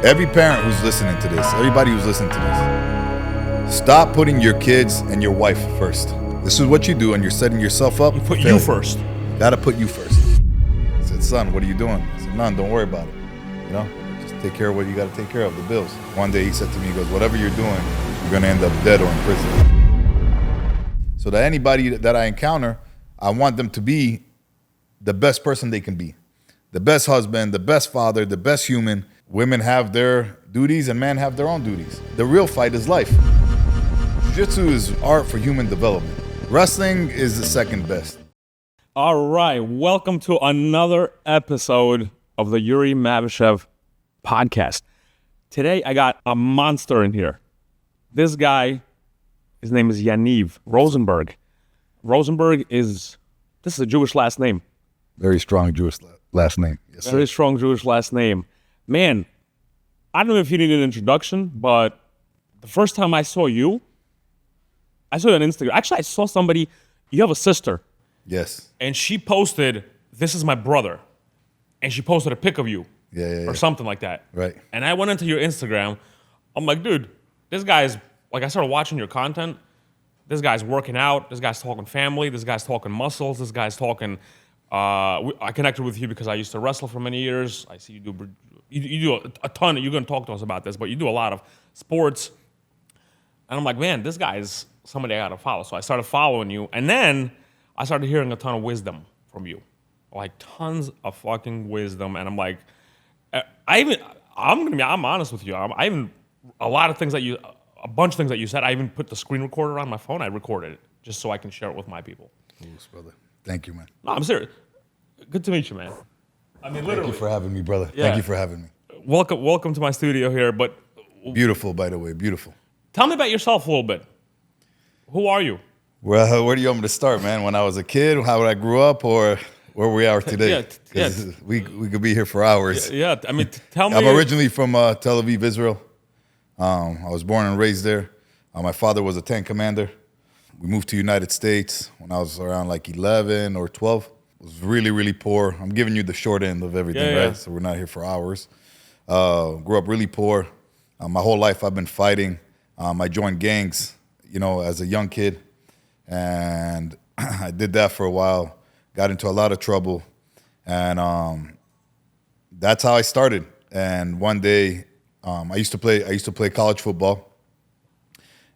Every parent who's listening to this, everybody who's listening to this, stop putting your kids and your wife first. This is what you do, and you're setting yourself up. You put you first. Gotta put you first. I said, son, what are you doing? I said, none, don't worry about it. You know, just take care of what you gotta take care of, the bills. One day he said to me, he goes, whatever you're doing, you're gonna end up dead or in prison. So that anybody that I encounter, I want them to be the best person they can be. The best husband, the best father, the best human. Women have their duties and men have their own duties. The real fight is life. Jiu-jitsu is art for human development. Wrestling is the second best. All right, welcome to another episode of the Yuri Mavashev Podcast. Today, I got a monster in here. This guy, his name is Yaniv Rosenberg. This is a Jewish last name. Very strong Jewish last name. Yes, very strong Jewish last name. Man, I don't know if you need an introduction, but the first time I saw you on Instagram. Actually, I saw somebody, you have a sister. Yes. And she posted, "This is my brother." And she posted a pic of you. Or something like that. Right. And I went into your Instagram. I'm like, dude, this guy's, like I started watching your content. This guy's working out. This guy's talking family. This guy's talking muscles. This guy's talking, I connected with you because I used to wrestle for many years. I see you do a ton. You're going to talk to us about this, but you do a lot of sports. And I'm like, man, this guy is somebody I got to follow. So I started following you. And then I started hearing a ton of wisdom from you. Like tons of fucking wisdom. And I'm like, I'm honest with you. A bunch of things that you said, I even put the screen recorder on my phone. I recorded it just so I can share it with my people. Yes, brother. Thank you, man. No, I'm serious. Good to meet you, man. I mean, literally. Thank you for having me, brother. Yeah. Thank you for having me. Welcome to my studio here. But Beautiful, by the way. Beautiful. tell me about yourself a little bit. Who are you? Well, where do you want me to start, man? When I was a kid, how I grew up, or where we are today? We could be here for hours. Yeah. I mean, tell me. I'm originally from Tel Aviv, Israel. I was born and raised there. My father was a tank commander. We moved to the United States when I was around like 11 or 12. It was really, really poor. I'm giving you the short end of everything, right? So we're not here for hours. Grew up really poor. My whole life I've been fighting. I joined gangs, as a young kid. And I did that for a while. Got into a lot of trouble. And that's how I started. And one day, I used to play college football.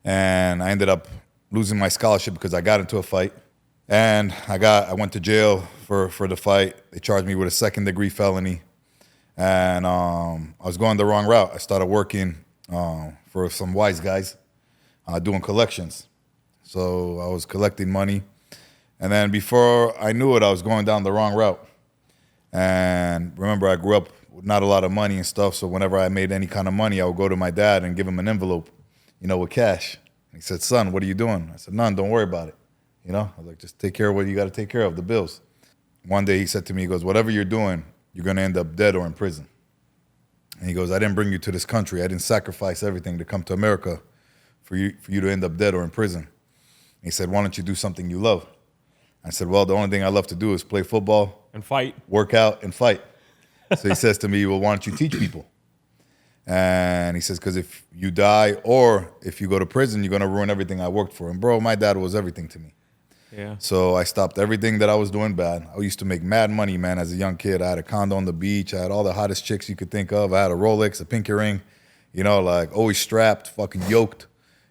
And I ended up losing my scholarship because I got into a fight. And I went to jail for the fight. They charged me with a second-degree felony. And I was going the wrong route. I started working for some wise guys doing collections. So I was collecting money. And then before I knew it, I was going down the wrong route. And remember, I grew up with not a lot of money and stuff. So whenever I made any kind of money, I would go to my dad and give him an envelope, with cash. He said, son, what are you doing? I said, none, don't worry about it. I was like, just take care of what you got to take care of, the bills. One day he said to me, he goes, whatever you're doing, you're going to end up dead or in prison. And he goes, I didn't bring you to this country. I didn't sacrifice everything to come to America for you to end up dead or in prison. And he said, why don't you do something you love? I said, well, the only thing I love to do is play football. And fight. Work out and fight. So he says to me, well, why don't you teach people? And he says, because if you die or if you go to prison, you're going to ruin everything I worked for. And bro, my dad was everything to me. Yeah. So I stopped everything that I was doing bad. I used to make mad money, man, as a young kid. I had a condo on the beach. I had all the hottest chicks you could think of. I had a Rolex, a pinky ring, always strapped, fucking yoked,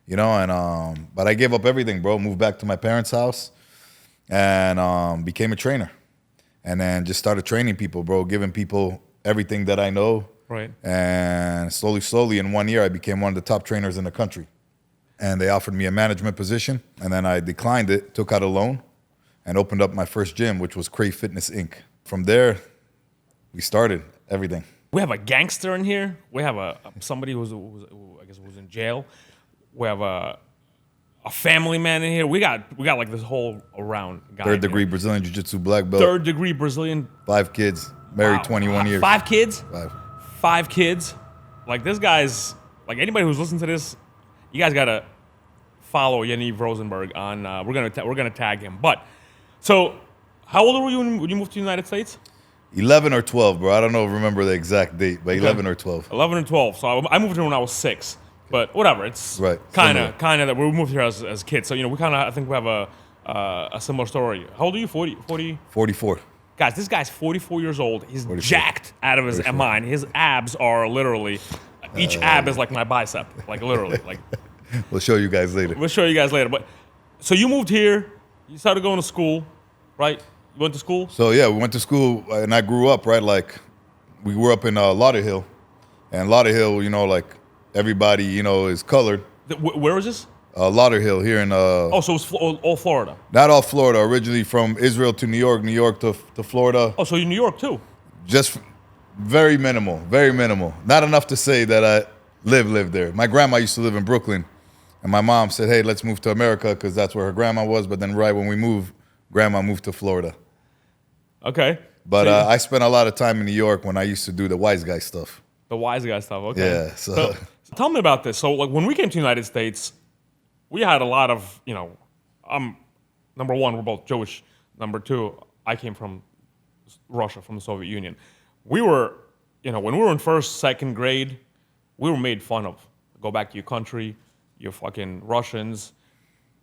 but I gave up everything, bro. Moved back to my parents' house and became a trainer. And then just started training people, bro, giving people everything that I know. Right. And slowly, in 1 year, I became one of the top trainers in the country. And they offered me a management position, and then I declined it, took out a loan, and opened up my first gym, which was Crave Fitness, Inc. From there, we started everything. We have a gangster in here. We have somebody who I guess was in jail. We have a family man in here. We got like this whole around guy. Third degree Brazilian Jiu-Jitsu black belt. Third degree Brazilian. 5 kids. Married 21 years. 5 kids? 5 kids. Like this guy's, like anybody who's listening to this, you guys gotta follow Yaniv Rosenberg on. We're gonna tag him. But so, how old were you when you moved to the United States? 11 or 12, bro. I don't know, remember the exact date, but 11 or 12. 11 and 12. So I moved here when I was 6. But whatever, it's Right, kind similar. of that we moved here as kids. So, we kind of, I think we have a similar story. How old are you? 40? 44. Guys, this guy's 44 years old. He's 44. jacked out of his mind. His abs are literally, each ab is like my bicep. Like literally. Like We'll show you guys later. we'll show you guys later. But so you moved here, you started going to school, right? You went to school? So yeah, we went to school, and I grew up, right? Like, we grew up in Lauderhill. And Lauderhill, like, everybody, is colored. Where is this? Lauderhill here in... Oh, so it's all Florida. Not all Florida, originally from Israel to New York to Florida. Oh, so you're in New York too? Just very minimal, very minimal. Not enough to say that I lived there. My grandma used to live in Brooklyn, and my mom said, hey, let's move to America because that's where her grandma was. But then right when we moved, grandma moved to Florida. Okay. But I spent a lot of time in New York when I used to do the wise guy stuff. The wise guy stuff, okay. Yeah, so tell me about this. So, like, when we came to the United States, we had a lot of, number one, we're both Jewish. Number two, I came from Russia, from the Soviet Union. We were, when we were in first, second grade, we were made fun of. Go back to your country, you're fucking Russians.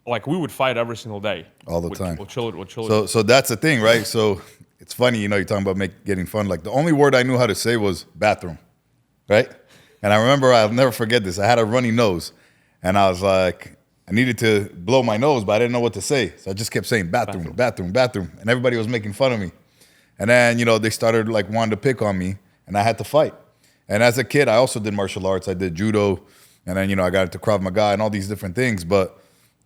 Like, we would fight every single day. all the time. With children. So that's the thing, right? So it's funny, you're talking about getting fun. Like, the only word I knew how to say was bathroom, right? And I remember, I'll never forget this. I had a runny nose, and I was like, I needed to blow my nose, but I didn't know what to say. So I just kept saying bathroom. And everybody was making fun of me. And then, they started like wanting to pick on me, and I had to fight. And as a kid, I also did martial arts. I did judo, and then, I got into Krav Maga and all these different things. But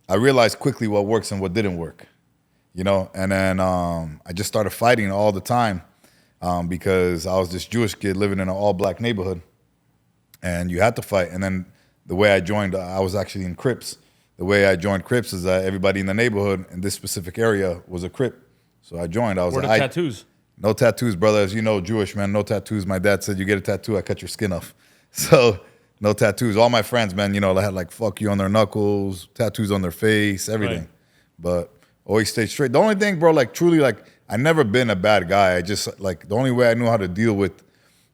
I realized quickly what works and what didn't work, And then I just started fighting all the time because I was this Jewish kid living in an all-black neighborhood, and you had to fight. And then the way I joined, I was actually in Crips. The way I joined Crips is that everybody in the neighborhood in this specific area was a Crip. So I joined. Where the tattoos? No tattoos, brother. As you know, Jewish, man, no tattoos. My dad said, you get a tattoo, I cut your skin off. So no tattoos. All my friends, man, they had like fuck you on their knuckles, tattoos on their face, everything. Right. But always stayed straight. The only thing, bro, like truly, like I never been a bad guy. I just like the only way I knew how to deal with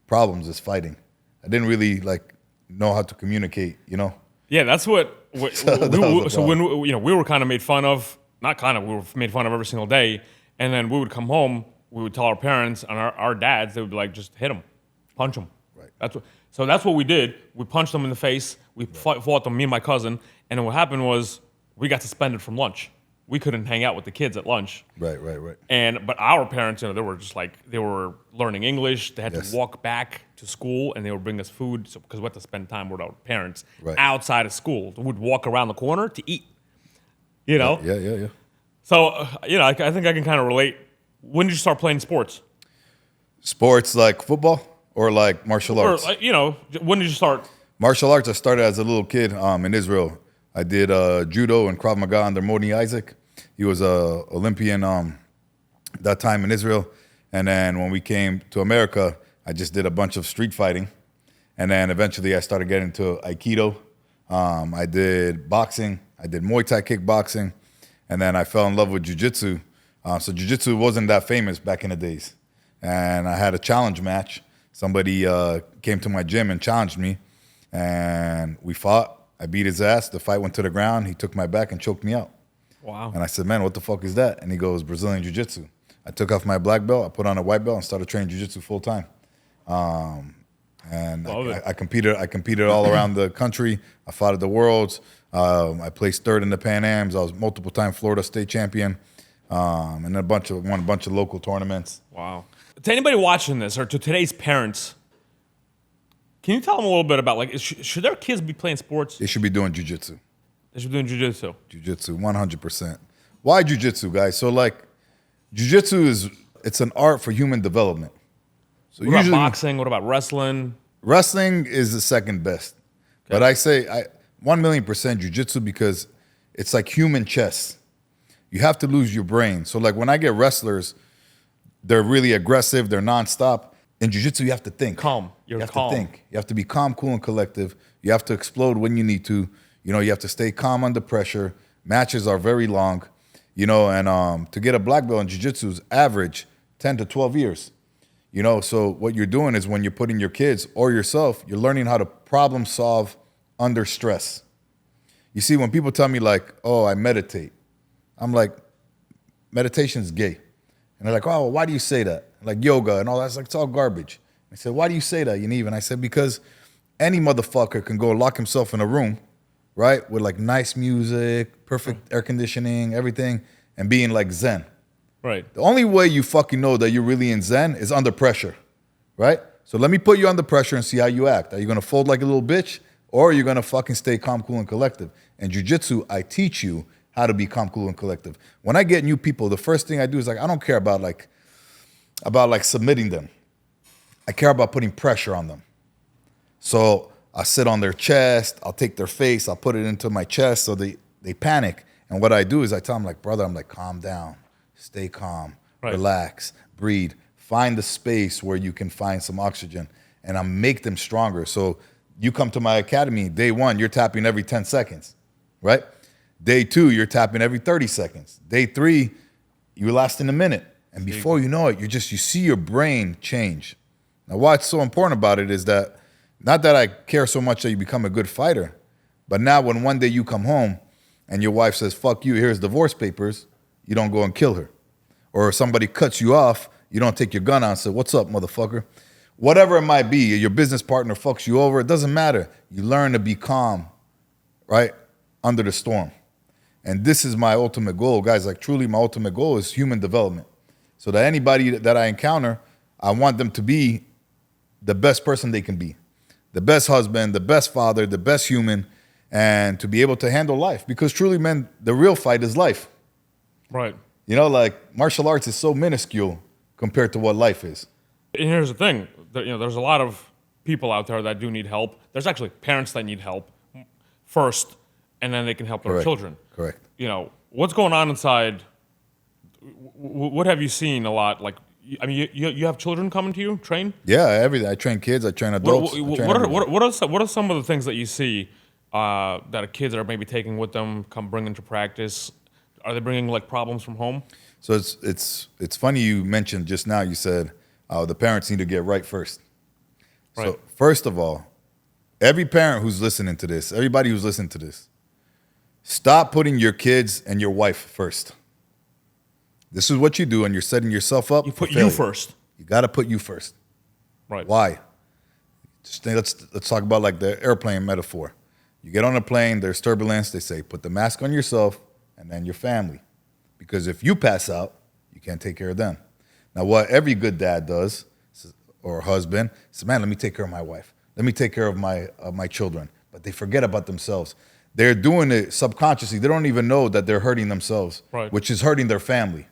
problems is fighting. I didn't really like know how to communicate, Yeah, that's what. So when we were kind of made fun of, not kind of, we were made fun of every single day, and then we would come home, we would tell our parents and our dads, they would be like, just hit them, punch them. Right. So that's what we did. We punched them in the face. We fought them, me and my cousin, and then what happened was we got suspended from lunch. We couldn't hang out with the kids at lunch. Right. But our parents, they were just like, they were learning English. They had to walk back to school, and they would bring us food because we had to spend time with our parents outside of school. We would walk around the corner to eat. Yeah. So I think I can kind of relate. When did you start playing sports? Sports like football or like martial arts? Or when did you start? Martial arts, I started as a little kid in Israel. I did judo and Krav Maga under Moni Isaac. He was a Olympian that time in Israel. And then when we came to America, I just did a bunch of street fighting. And then eventually I started getting into Aikido. I did boxing. I did Muay Thai kickboxing. And then I fell in love with jiu-jitsu. So jiu-jitsu wasn't that famous back in the days. And I had a challenge match. Somebody came to my gym and challenged me. And we fought. I beat his ass. The fight went to the ground. He took my back and choked me out. Wow. And I said, man, what the fuck is that? And he goes, Brazilian Jiu-Jitsu. I took off my black belt. I put on a white belt and started training Jiu-Jitsu full time. And I competed all around the country. I fought at the Worlds. I placed third in the Pan Ams. I was multiple-time Florida state champion. And won a bunch of local tournaments. Wow. To anybody watching this, or to today's parents, can you tell them a little bit about, like, should their kids be playing sports? They should be doing jiu-jitsu. They should be doing jiu-jitsu. Jiu-jitsu, 100%. Why jiu-jitsu, guys? So, like, jiu-jitsu it's an art for human development. So what about boxing? What about wrestling? Wrestling is the second best. Okay. But I say 1,000,000% jiu-jitsu because it's like human chess. You have to lose your brain. So like when I get wrestlers, they're really aggressive, they're nonstop. In jiu-jitsu, you have to think. Calm. You have to think. You have to be calm, cool, and collective. You have to explode when you need to. You have to stay calm under pressure. Matches are very long. And to get a black belt in jiu-jitsu is average 10 to 12 years. You know, so what you're doing is when you're putting your kids or yourself, you're learning how to problem solve under stress. You see, when people tell me like, oh, I meditate, I'm like, meditation's gay. And they're like, oh, why do you say that? Like yoga and all that. It's like, it's all garbage. I said, why do you say that, Yaniv? And I said, because any motherfucker can go lock himself in a room, right, with like nice music, perfect air conditioning, everything, and being like Zen. Right. The only way you fucking know that you're really in Zen is under pressure, right? So let me put you under pressure and see how you act. Are you gonna fold like a little bitch, or are you gonna fucking stay calm, cool, and collective? In jiu-jitsu, I teach you how to be calm, cool, and collective. When I get new people, the first thing I do is like, I don't care about submitting them. I care about putting pressure on them. So I sit on their chest, I'll take their face, I'll put it into my chest so they panic. And what I do is I tell them like, brother, I'm like, calm down, stay calm, relax, breathe, find the space where you can find some oxygen, and I make them stronger. So you come to my academy, day 1, you're tapping every 10 seconds, right? Day 2, you're tapping every 30 seconds. Day 3, you last in a minute. And before you know it, you see your brain change. Now, what's so important about it is that, not that I care so much that you become a good fighter, but now when one day you come home and your wife says, fuck you, here's divorce papers, you don't go and kill her. Or somebody cuts you off, you don't take your gun out and say, what's up, motherfucker? Whatever it might be, your business partner fucks you over, it doesn't matter. You learn to be calm, right, under the storm. And this is my ultimate goal, guys. Like, truly, my ultimate goal is human development. So that anybody that I encounter, I want them to be the best person they can be. The best husband, the best father, the best human, and to be able to handle life. Because truly, man, the real fight is life. Right. You know, like, martial arts is so minuscule compared to what life is. And here's the thing. There's a lot of people out there that do need help. There's actually parents that need help first, and then they can help their children. Correct. You know, what's going on inside? What have you seen a lot? Like, I mean, you have children coming to you, train? Yeah, everything. I train kids, I train adults. What are some of the things that you see that kids are maybe taking with them, come bringing to practice? Are they bringing like problems from home? So it's funny you mentioned just now, you said the parents need to get right first. Right. So first of all, every parent who's listening to this, everybody who's listening to this, stop putting your kids and your wife first. This is what you do, and you're setting yourself up. You put you first. You got to put you first. Right. Why? Let's talk about like the airplane metaphor. You get on a plane, there's turbulence. They say, put the mask on yourself and then your family. Because if you pass out, you can't take care of them. Now, what every good dad does, or husband, says, man, let me take care of my wife. Let me take care of my children. But they forget about themselves. They're doing it subconsciously. They don't even know that they're hurting themselves, which is hurting their family.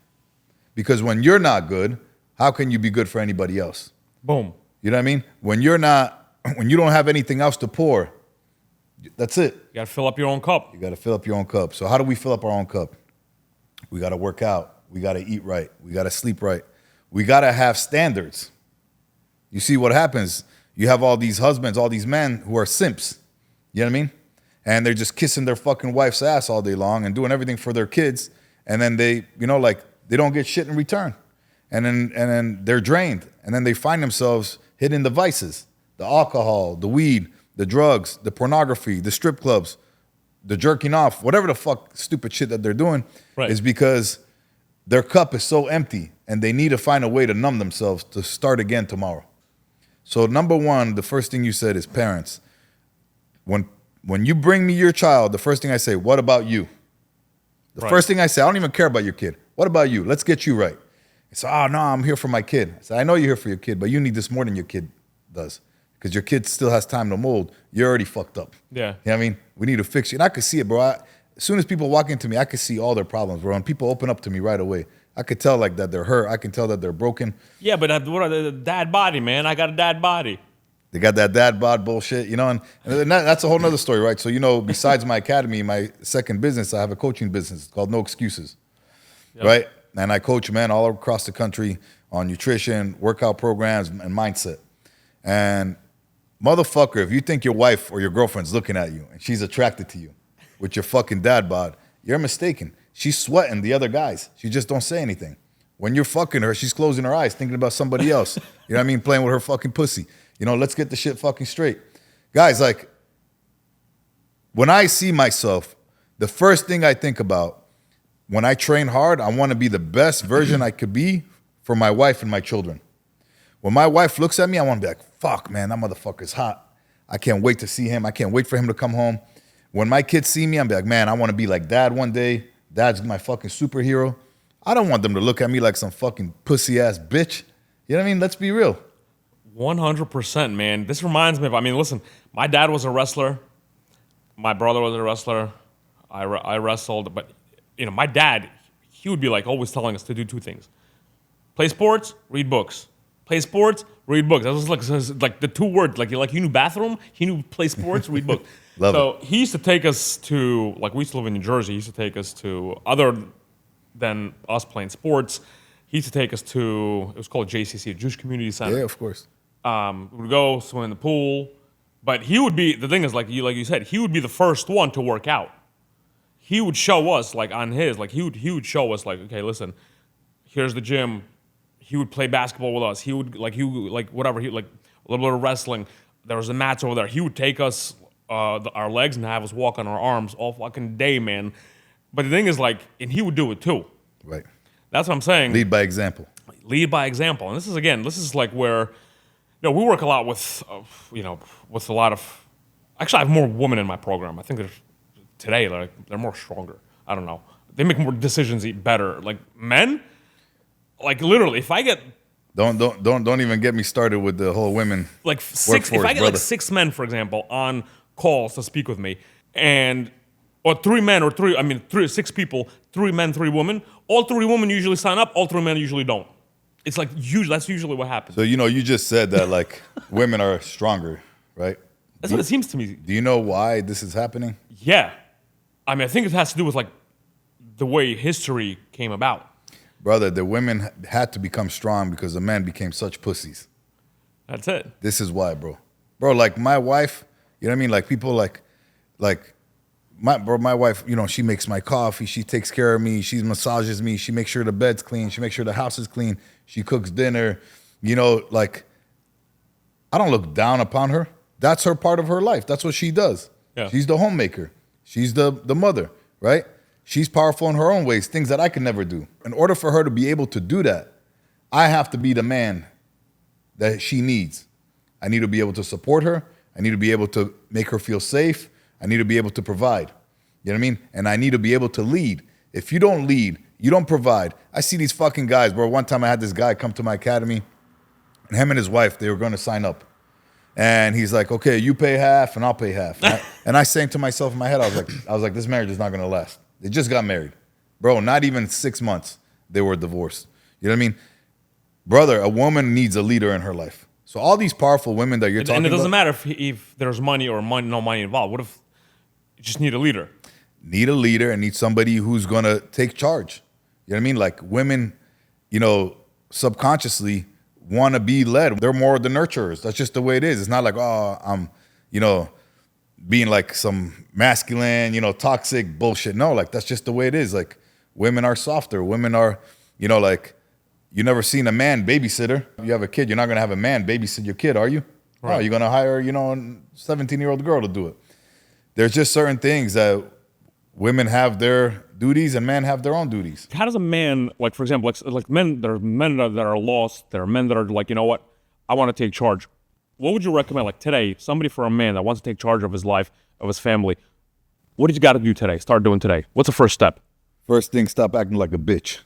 Because when you're not good, how can you be good for anybody else? Boom. You know what I mean? When you don't have anything else to pour, that's it. You got to fill up your own cup. You got to fill up your own cup. So how do we fill up our own cup? We got to work out. We got to eat right. We got to sleep right. We got to have standards. You see what happens? You have all these husbands, all these men who are simps. You know what I mean? And they're just kissing their fucking wife's ass all day long and doing everything for their kids. And then they don't get shit in return. And then they're drained. And then they find themselves hitting the vices, the alcohol, the weed, the drugs, the pornography, the strip clubs, the jerking off, whatever the fuck stupid shit that they're doing is because their cup is so empty and they need to find a way to numb themselves to start again tomorrow. So number one, the first thing you said is parents. When you bring me your child, the first thing I say, what about you? The first thing I say, I don't even care about your kid. What about you? Let's get you right. He said, oh, no, I'm here for my kid. I said, I know you're here for your kid, but you need this more than your kid does because your kid still has time to mold. You're already fucked up. Yeah. You know what I mean? We need to fix you. And I could see it, bro. As soon as people walk into me, I could see all their problems, bro. And people open up to me right away. I could tell like that they're hurt. I can tell that they're broken. Yeah, but what are the dad body, man? I got a dad body. They got that dad bod bullshit, you know, and that's a whole nother story, right? So, you know, besides my academy, my second business, I have a coaching business called No Excuses, right? And I coach men all across the country on nutrition, workout programs, and mindset. And motherfucker, if you think your wife or your girlfriend's looking at you and she's attracted to you with your fucking dad bod, you're mistaken. She's sweating the other guys. She just don't say anything. When you're fucking her, she's closing her eyes, thinking about somebody else. You know what I mean? Playing with her fucking pussy. You know, let's get the shit fucking straight. Guys, like, when I see myself, the first thing I think about when I train hard, I want to be the best version I could be for my wife and my children. When my wife looks at me, I want to be like, fuck, man, that motherfucker's hot. I can't wait to see him. I can't wait for him to come home. When my kids see me, I'm like, man, I want to be like dad one day. Dad's my fucking superhero. I don't want them to look at me like some fucking pussy-ass bitch. You know what I mean? Let's be real. 100%, man. This reminds me of, I mean, listen, my dad was a wrestler. My brother was a wrestler. I wrestled. But, you know, my dad, he would be like always telling us to do two things. Play sports, read books. Play sports, read books. That was like the two words. Like he knew bathroom, he knew play sports, read books. So he used to take us to, like we used to live in New Jersey, he used to take us to, other than us playing sports, he used to take us to, it was called JCC, Jewish Community Center. Yeah, of course. We would go swim in the pool. But he would be, the thing is, like you said, he would be the first one to work out. He would show us, like on his, like he would show us, like, okay, listen, here's the gym. He would play basketball with us. He would like whatever. He like a little bit of wrestling. There was a mats over there. He would take us our legs and have us walk on our arms all fucking day, man. But the thing is, like, and he would do it too. Right. That's what I'm saying. Lead by example. Lead by example. And this is like where, you know, we work a lot with, with a lot of. Actually, I have more women in my program. I think today, like, they're more stronger. I don't know. They make more decisions better. Like men. Like literally, if I get don't even get me started with the whole women like six. If I get like 6 men, for example, on calls to speak with me, or 3 men or 6 people, 3 men, 3 women. All 3 women usually sign up. All 3 men usually don't. It's like that's usually what happens. So you just said that like women are stronger, right? That's what it seems to me. Do you know why this is happening? Yeah, I mean I think it has to do with like the way history came about. Brother, the women had to become strong because the men became such pussies. That's it. This is why, bro. Bro, like my wife, you know what I mean? Like people like my wife, you know, she makes my coffee, she takes care of me, she massages me, she makes sure the bed's clean, she makes sure the house is clean, she cooks dinner. You know, like I don't look down upon her. That's her part of her life. That's what she does. Yeah. She's the homemaker. She's the mother, right? She's powerful in her own ways, things that I could never do. In order for her to be able to do that, I have to be the man that she needs. I need to be able to support her. I need to be able to make her feel safe. I need to be able to provide. You know what I mean? And I need to be able to lead. If you don't lead, you don't provide. I see these fucking guys, bro. One time I had this guy come to my academy, and him and his wife, they were going to sign up. And he's like, okay, you pay half and I'll pay half. And I saying to myself in my head, I was like, this marriage is not going to last. They just got married. Bro, not even 6 months, they were divorced. You know what I mean? Brother, a woman needs a leader in her life. So all these powerful women that you're talking about. And it doesn't matter if there's money or no money involved. What if you just need a leader? Need a leader and need somebody who's going to take charge. You know what I mean? Like women, you know, subconsciously want to be led. They're more the nurturers. That's just the way it is. It's not like, oh, I'm, you know, being like some masculine, you know, toxic bullshit. No, like that's just the way it is. Like women are softer. Women are, you know, like you never seen a man babysitter. You have a kid, you're not going to have a man babysit your kid, are you? Right. Oh, you're going to hire, you know, a 17-year-old girl to do it. There's just certain things that women have their duties and men have their own duties. How does a man, like for example, like men, there are men that are lost. There are men that are like, you know what, I want to take charge. What would you recommend, like today, somebody for a man that wants to take charge of his life, of his family, what did you got to do today? Start doing today. What's the first step? First thing, stop acting like a bitch.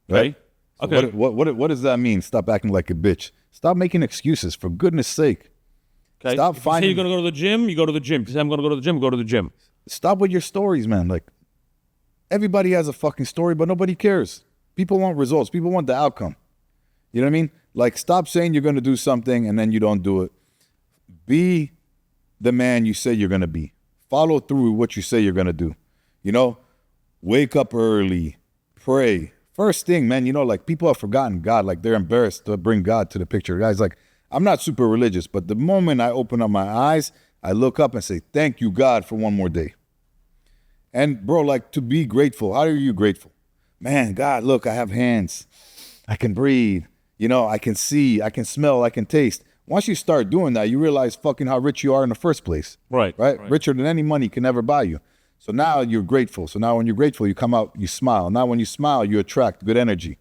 Right? Okay. So what does that mean, stop acting like a bitch? Stop making excuses, for goodness sake. Okay. Stop finding. If you say you're going to go to the gym, you go to the gym. If you say I'm going to go to the gym, go to the gym. Stop with your stories, man. Like, everybody has a fucking story, but nobody cares. People want results. People want the outcome. You know what I mean? Like, stop saying you're going to do something and then you don't do it. Be the man you say you're going to be. Follow through with what you say you're going to do. You know, wake up early, pray. First thing, man, you know, like people have forgotten God. Like they're embarrassed to bring God to the picture. Guys, like, I'm not super religious, but the moment I open up my eyes, I look up and say, thank you, God, for one more day. And bro, like to be grateful. How are you grateful? Man, God, look, I have hands. I can breathe. You know, I can see, I can smell, I can taste. Once you start doing that, you realize fucking how rich you are in the first place. Right. Richer than any money can ever buy you. So now you're grateful. So now when you're grateful, you come out, you smile. Now when you smile, you attract good energy,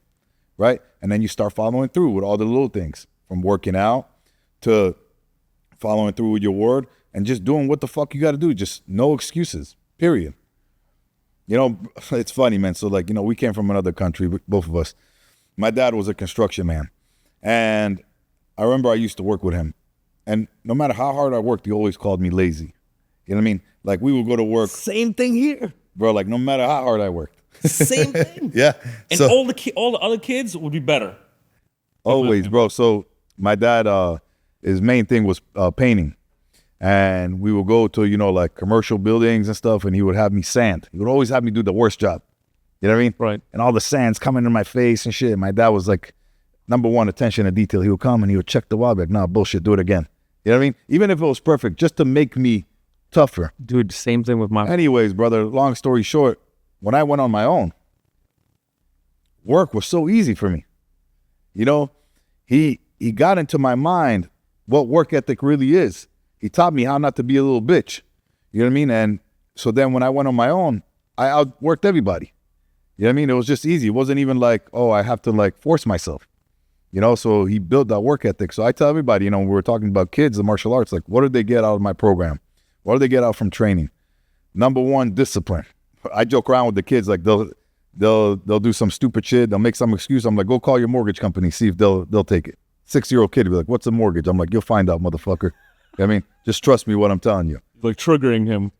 right? And then you start following through with all the little things, from working out to following through with your word and just doing what the fuck you got to do. Just no excuses, period. You know, it's funny, man. So like, you know, we came from another country, both of us. My dad was a construction man. And I remember I used to work with him. And no matter how hard I worked, he always called me lazy. You know what I mean? Like we would go to work. Same thing here. Bro, like no matter how hard I worked. Same thing. Yeah. And so, all the other kids would be better. Always, bro. So my dad, his main thing was painting. And we would go to, you know, like commercial buildings and stuff, and he would have me sand. He would always have me do the worst job. You know what I mean? Right. And all the sand's coming in my face and shit. My dad was like, number one, attention to detail. He would come and he would check the wall, like, nah, bullshit, do it again. You know what I mean? Even if it was perfect, just to make me tougher. Dude, same thing with my... Anyways, brother, long story short, when I went on my own, work was so easy for me. You know, he got into my mind what work ethic really is. He taught me how not to be a little bitch. You know what I mean? And so then when I went on my own, I outworked everybody. You know what I mean? It was just easy. It wasn't even like, oh, I have to like force myself. You know, so he built that work ethic. So I tell everybody, you know, when we were talking about kids, the martial arts, like, what did they get out of my program? What do they get out from training? Number one, discipline. I joke around with the kids, like they'll do some stupid shit. They'll make some excuse. I'm like, go call your mortgage company, see if they'll take it. 6-year-old kid will be like, what's a mortgage? I'm like, you'll find out, motherfucker. I mean, just trust me what I'm telling you. Like triggering him.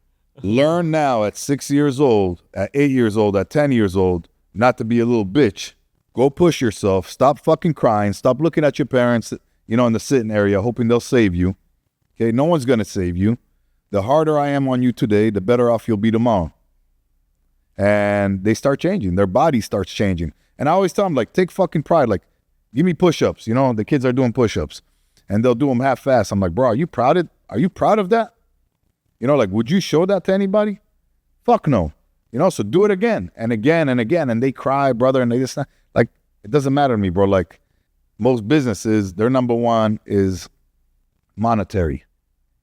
Learn now at 6 years old, at 8 years old, at 10 years old, not to be a little bitch. Go push yourself. Stop fucking crying. Stop looking at your parents, you know, in the sitting area, hoping they'll save you. Okay, no one's going to save you. The harder I am on you today, the better off you'll be tomorrow. And they start changing. Their body starts changing. And I always tell them, like, take fucking pride. Like, give me push-ups. You know, the kids are doing push-ups. And they'll do them half-fast. I'm like, bro, are you proud of that? You know, like, would you show that to anybody? Fuck no. You know, so do it again and again and again. And they cry, brother, and they just, like, it doesn't matter to me, bro. Like, most businesses, their number one is monetary.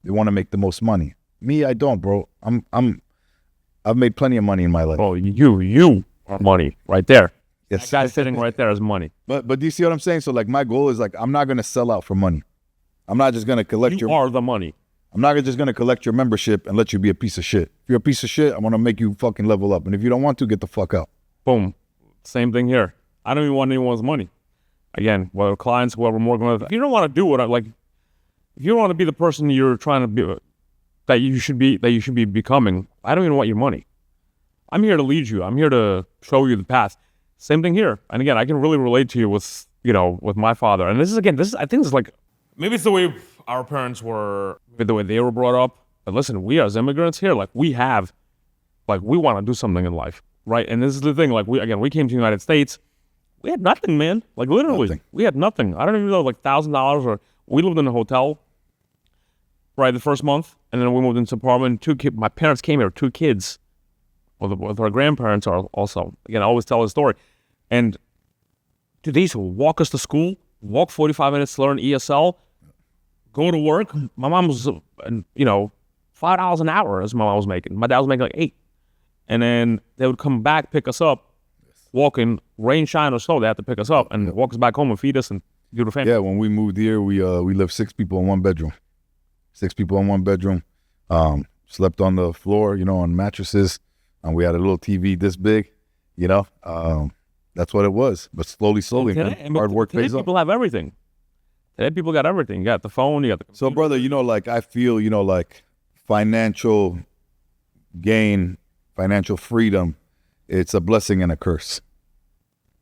They want to make the most money. Me, I don't, bro. I've made plenty of money in my life. Oh, you are money right there. Yes. That guy sitting right there is money. But do you see what I'm saying? So, like, my goal is, like, I'm not going to sell out for money. I'm not just going to collect You are the money. I'm not just going to collect your membership and let you be a piece of shit. If you're a piece of shit, I'm going to make you fucking level up. And if you don't want to, get the fuck out. Boom. Same thing here. I don't even want anyone's money. Again, whether clients, whoever I'm working with, if you don't want to do what I like, if you don't want to be the person you're trying to be, that you should be becoming, I don't even want your money. I'm here to lead you. I'm here to show you the path. Same thing here. And again, I can really relate to you with, you know, with my father. And I think this is like, maybe it's the way our parents were, the way they were brought up. But listen, we as immigrants here, like we want to do something in life, right? And this is the thing, like we came to the United States. We had nothing, man. Like literally, Nothing. We had nothing. I don't even know, like $1,000 or we lived in a hotel, right, the first month. And then we moved into an apartment. My parents came here, 2 kids. With our grandparents are also. Again, I always tell this story. And dude, they used to walk us to school, walk 45 minutes to learn ESL, go to work. My mom was, you know, $5 an hour as my mom was making. My dad was making like 8. And then they would come back, pick us up, walking, rain, shine, or snow. They had to pick us up and walk us back home and feed us and do the family. Yeah, when we moved here, we lived 6 people in one bedroom. 6 people in one bedroom. Slept on the floor, you know, on mattresses. And we had a little TV this big, you know. That's what it was. But slowly, hard work pays off. People have everything. Today, people got everything. You got the phone, you got the computer. So, brother, you know, like, I feel, you know, like, financial gain, financial freedom, it's a blessing and a curse,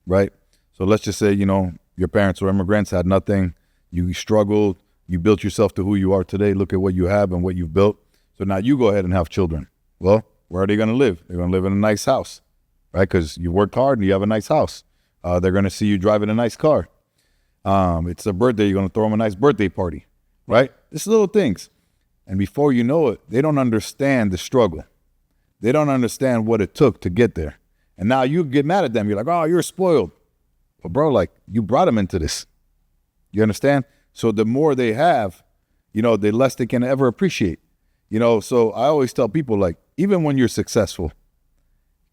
right? So let's just say, you know, your parents were immigrants, had nothing. You struggled. You built yourself to who you are today. Look at what you have and what you've built. So now you go ahead and have children. Well, where are they going to live? They're going to live in a nice house, right? Because you worked hard and you have a nice house. They're going to see you driving a nice car. It's a birthday. You're going to throw them a nice birthday party, right? Just little things. And before you know it, they don't understand the struggle. They don't understand what it took to get there. And now you get mad at them. You're like, oh, you're spoiled. But bro, like, you brought them into this. You understand? So the more they have, you know, the less they can ever appreciate. You know, so I always tell people, like, even when you're successful,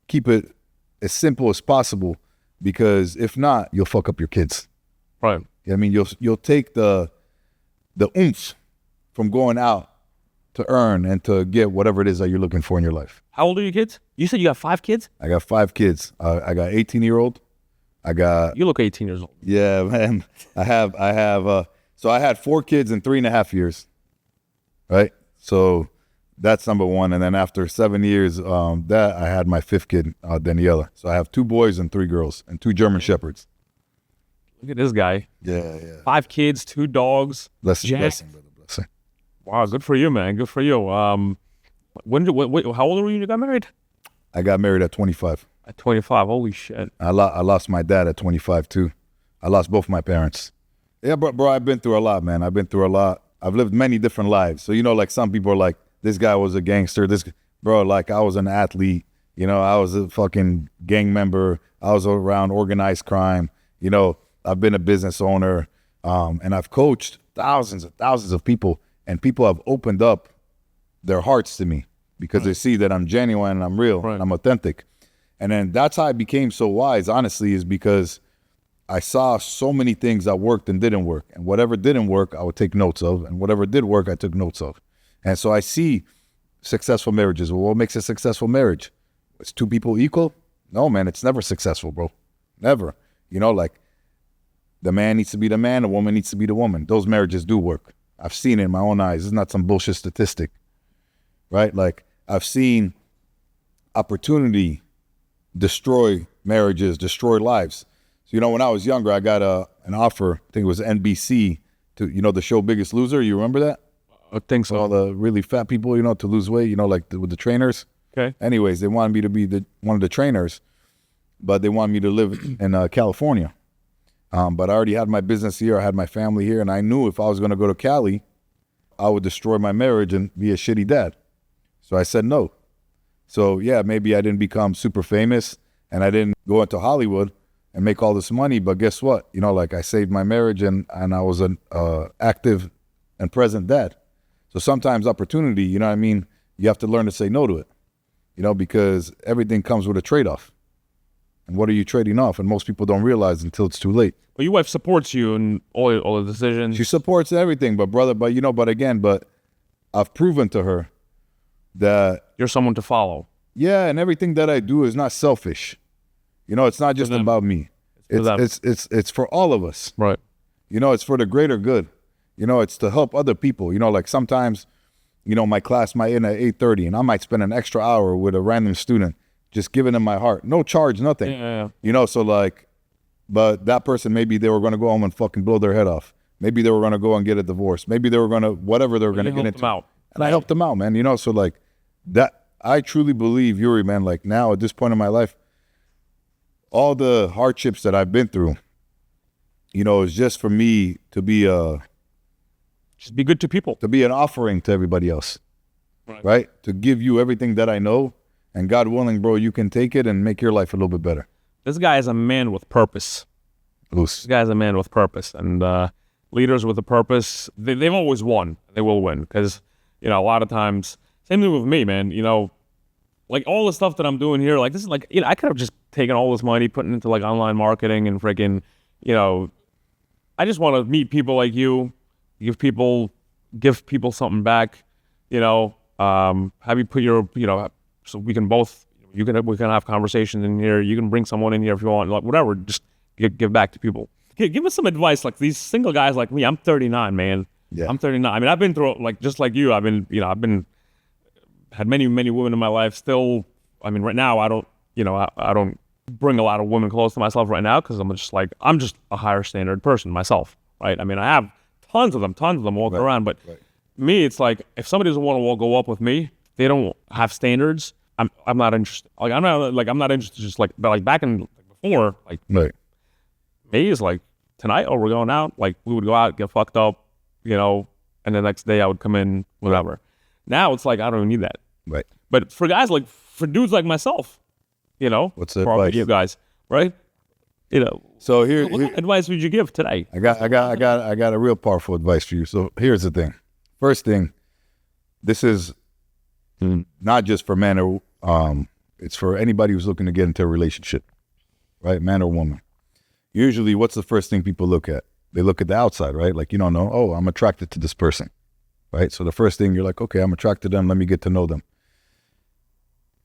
keep it as simple as possible, because if not, you'll fuck up your kids. Right. I mean, you'll take the oomph from going out to earn and to get whatever it is that you're looking for in your life. How old are your kids? You said you got 5 kids? I got 5 kids. I got 18-year-old. I got... You look 18 years old. Yeah, man. I have, so I had 4 kids in 3.5 years, right? So that's number one. And then after 7 years, that I had my 5th kid, Daniela. So I have 2 boys and 3 girls and 2 German Shepherds. Look at this guy. Yeah. 5 kids, 2 dogs. Blessing, brother, blessing. Wow, good for you, man. Good for you. How old were you when you got married? I got married at 25. At 25. Holy shit. I lost my dad at 25 too. I lost both my parents. Yeah, bro, I've been through a lot, man. I've been through a lot. I've lived many different lives. So, you know, like some people are like, this guy was a gangster. Bro, like I was an athlete. You know, I was a fucking gang member. I was around organized crime. You know, I've been a business owner. And I've coached thousands and thousands of people. And people have opened up their hearts to me because they see that I'm genuine and I'm real and I'm authentic. And then that's how I became so wise, honestly, is because I saw so many things that worked and didn't work. And whatever didn't work, I would take notes of. And whatever did work, I took notes of. And so I see successful marriages. Well, what makes a successful marriage? Is 2 people equal? No, man, it's never successful, bro. Never. You know, like the man needs to be the man, the woman needs to be the woman. Those marriages do work. I've seen it in my own eyes. It's not some bullshit statistic, right? Like I've seen opportunity destroy marriages, destroy lives. So, you know, when I was younger, I got an offer, I think it was NBC, to, you know, the show Biggest Loser. You remember that? I think so. All the really fat people, you know, to lose weight, you know, like with the trainers. Okay. Anyways, they wanted me to be one of the trainers, but they wanted me to live in California. But I already had my business here. I had my family here. And I knew if I was going to go to Cali, I would destroy my marriage and be a shitty dad. So I said no. So yeah, maybe I didn't become super famous and I didn't go into Hollywood and make all this money. But guess what? You know, like I saved my marriage and I was an active and present dad. So sometimes opportunity, you know what I mean? You have to learn to say no to it, you know, because everything comes with a trade-off. And what are you trading off? And most people don't realize until it's too late. But your wife supports you in all the decisions. She supports everything, but I've proven to her that you're someone to follow. Yeah, and everything that I do is not selfish. You know, it's not just about me. It's for all of us. Right. You know, it's for the greater good. You know, it's to help other people. You know, like sometimes, you know, my class might end at 8:30 and I might spend an extra hour with a random student just giving them my heart. No charge, nothing. Yeah. You know, so like, but that person, maybe they were going to go home and fucking blow their head off. Maybe they were going to go and get a divorce. Maybe they were going to, whatever they were going to get into. And I helped them out, man. You know, so like that, I truly believe, Yuri, man, like now at this point in my life, all the hardships that I've been through, you know, is just for me to be just be good to people. To be an offering to everybody else, right? To give you everything that I know. And God willing, bro, you can take it and make your life a little bit better. This guy is a man with purpose. Loose. This guy is a man with purpose. And leaders with a purpose, they've always won. They will win. Because, you know, a lot of times, same thing with me, man. You know, like all the stuff that I'm doing here, like this is like, you know, I could have just taken all this money, put it into like online marketing and freaking, you know, I just want to meet people like you, give people something back, you know, have you put your, you know, so we can have conversations in here. You can bring someone in here if you want, like whatever. Just give back to people. Give us some advice, like these single guys like me. I'm 39, man. Yeah. I'm 39. I mean, I've been through like just like you. I've had many women in my life. Still, I mean, right now I don't bring a lot of women close to myself right now because I'm just a higher standard person myself, right? I mean, I have tons of them walking around, but me, it's like if somebody doesn't want to go up with me, they don't have standards. I'm not interested. Like I'm not interested. Just like back in before, like me is like tonight. Oh, we're going out. Like we would go out, get fucked up, you know, and the next day I would come in, whatever. Now it's like I don't even need that. Right. But for dudes like myself, you know, what's the advice? You guys, right? So here, what kind of advice would you give today? I got a real powerful advice for you. So here's the thing. First thing, this is not just for men or it's for anybody who's looking to get into a relationship, right? Man or woman. Usually, what's the first thing people look at? They look at the outside, right? Like, you don't know, oh, I'm attracted to this person, right? So the first thing you're like, okay, I'm attracted to them. Let me get to know them.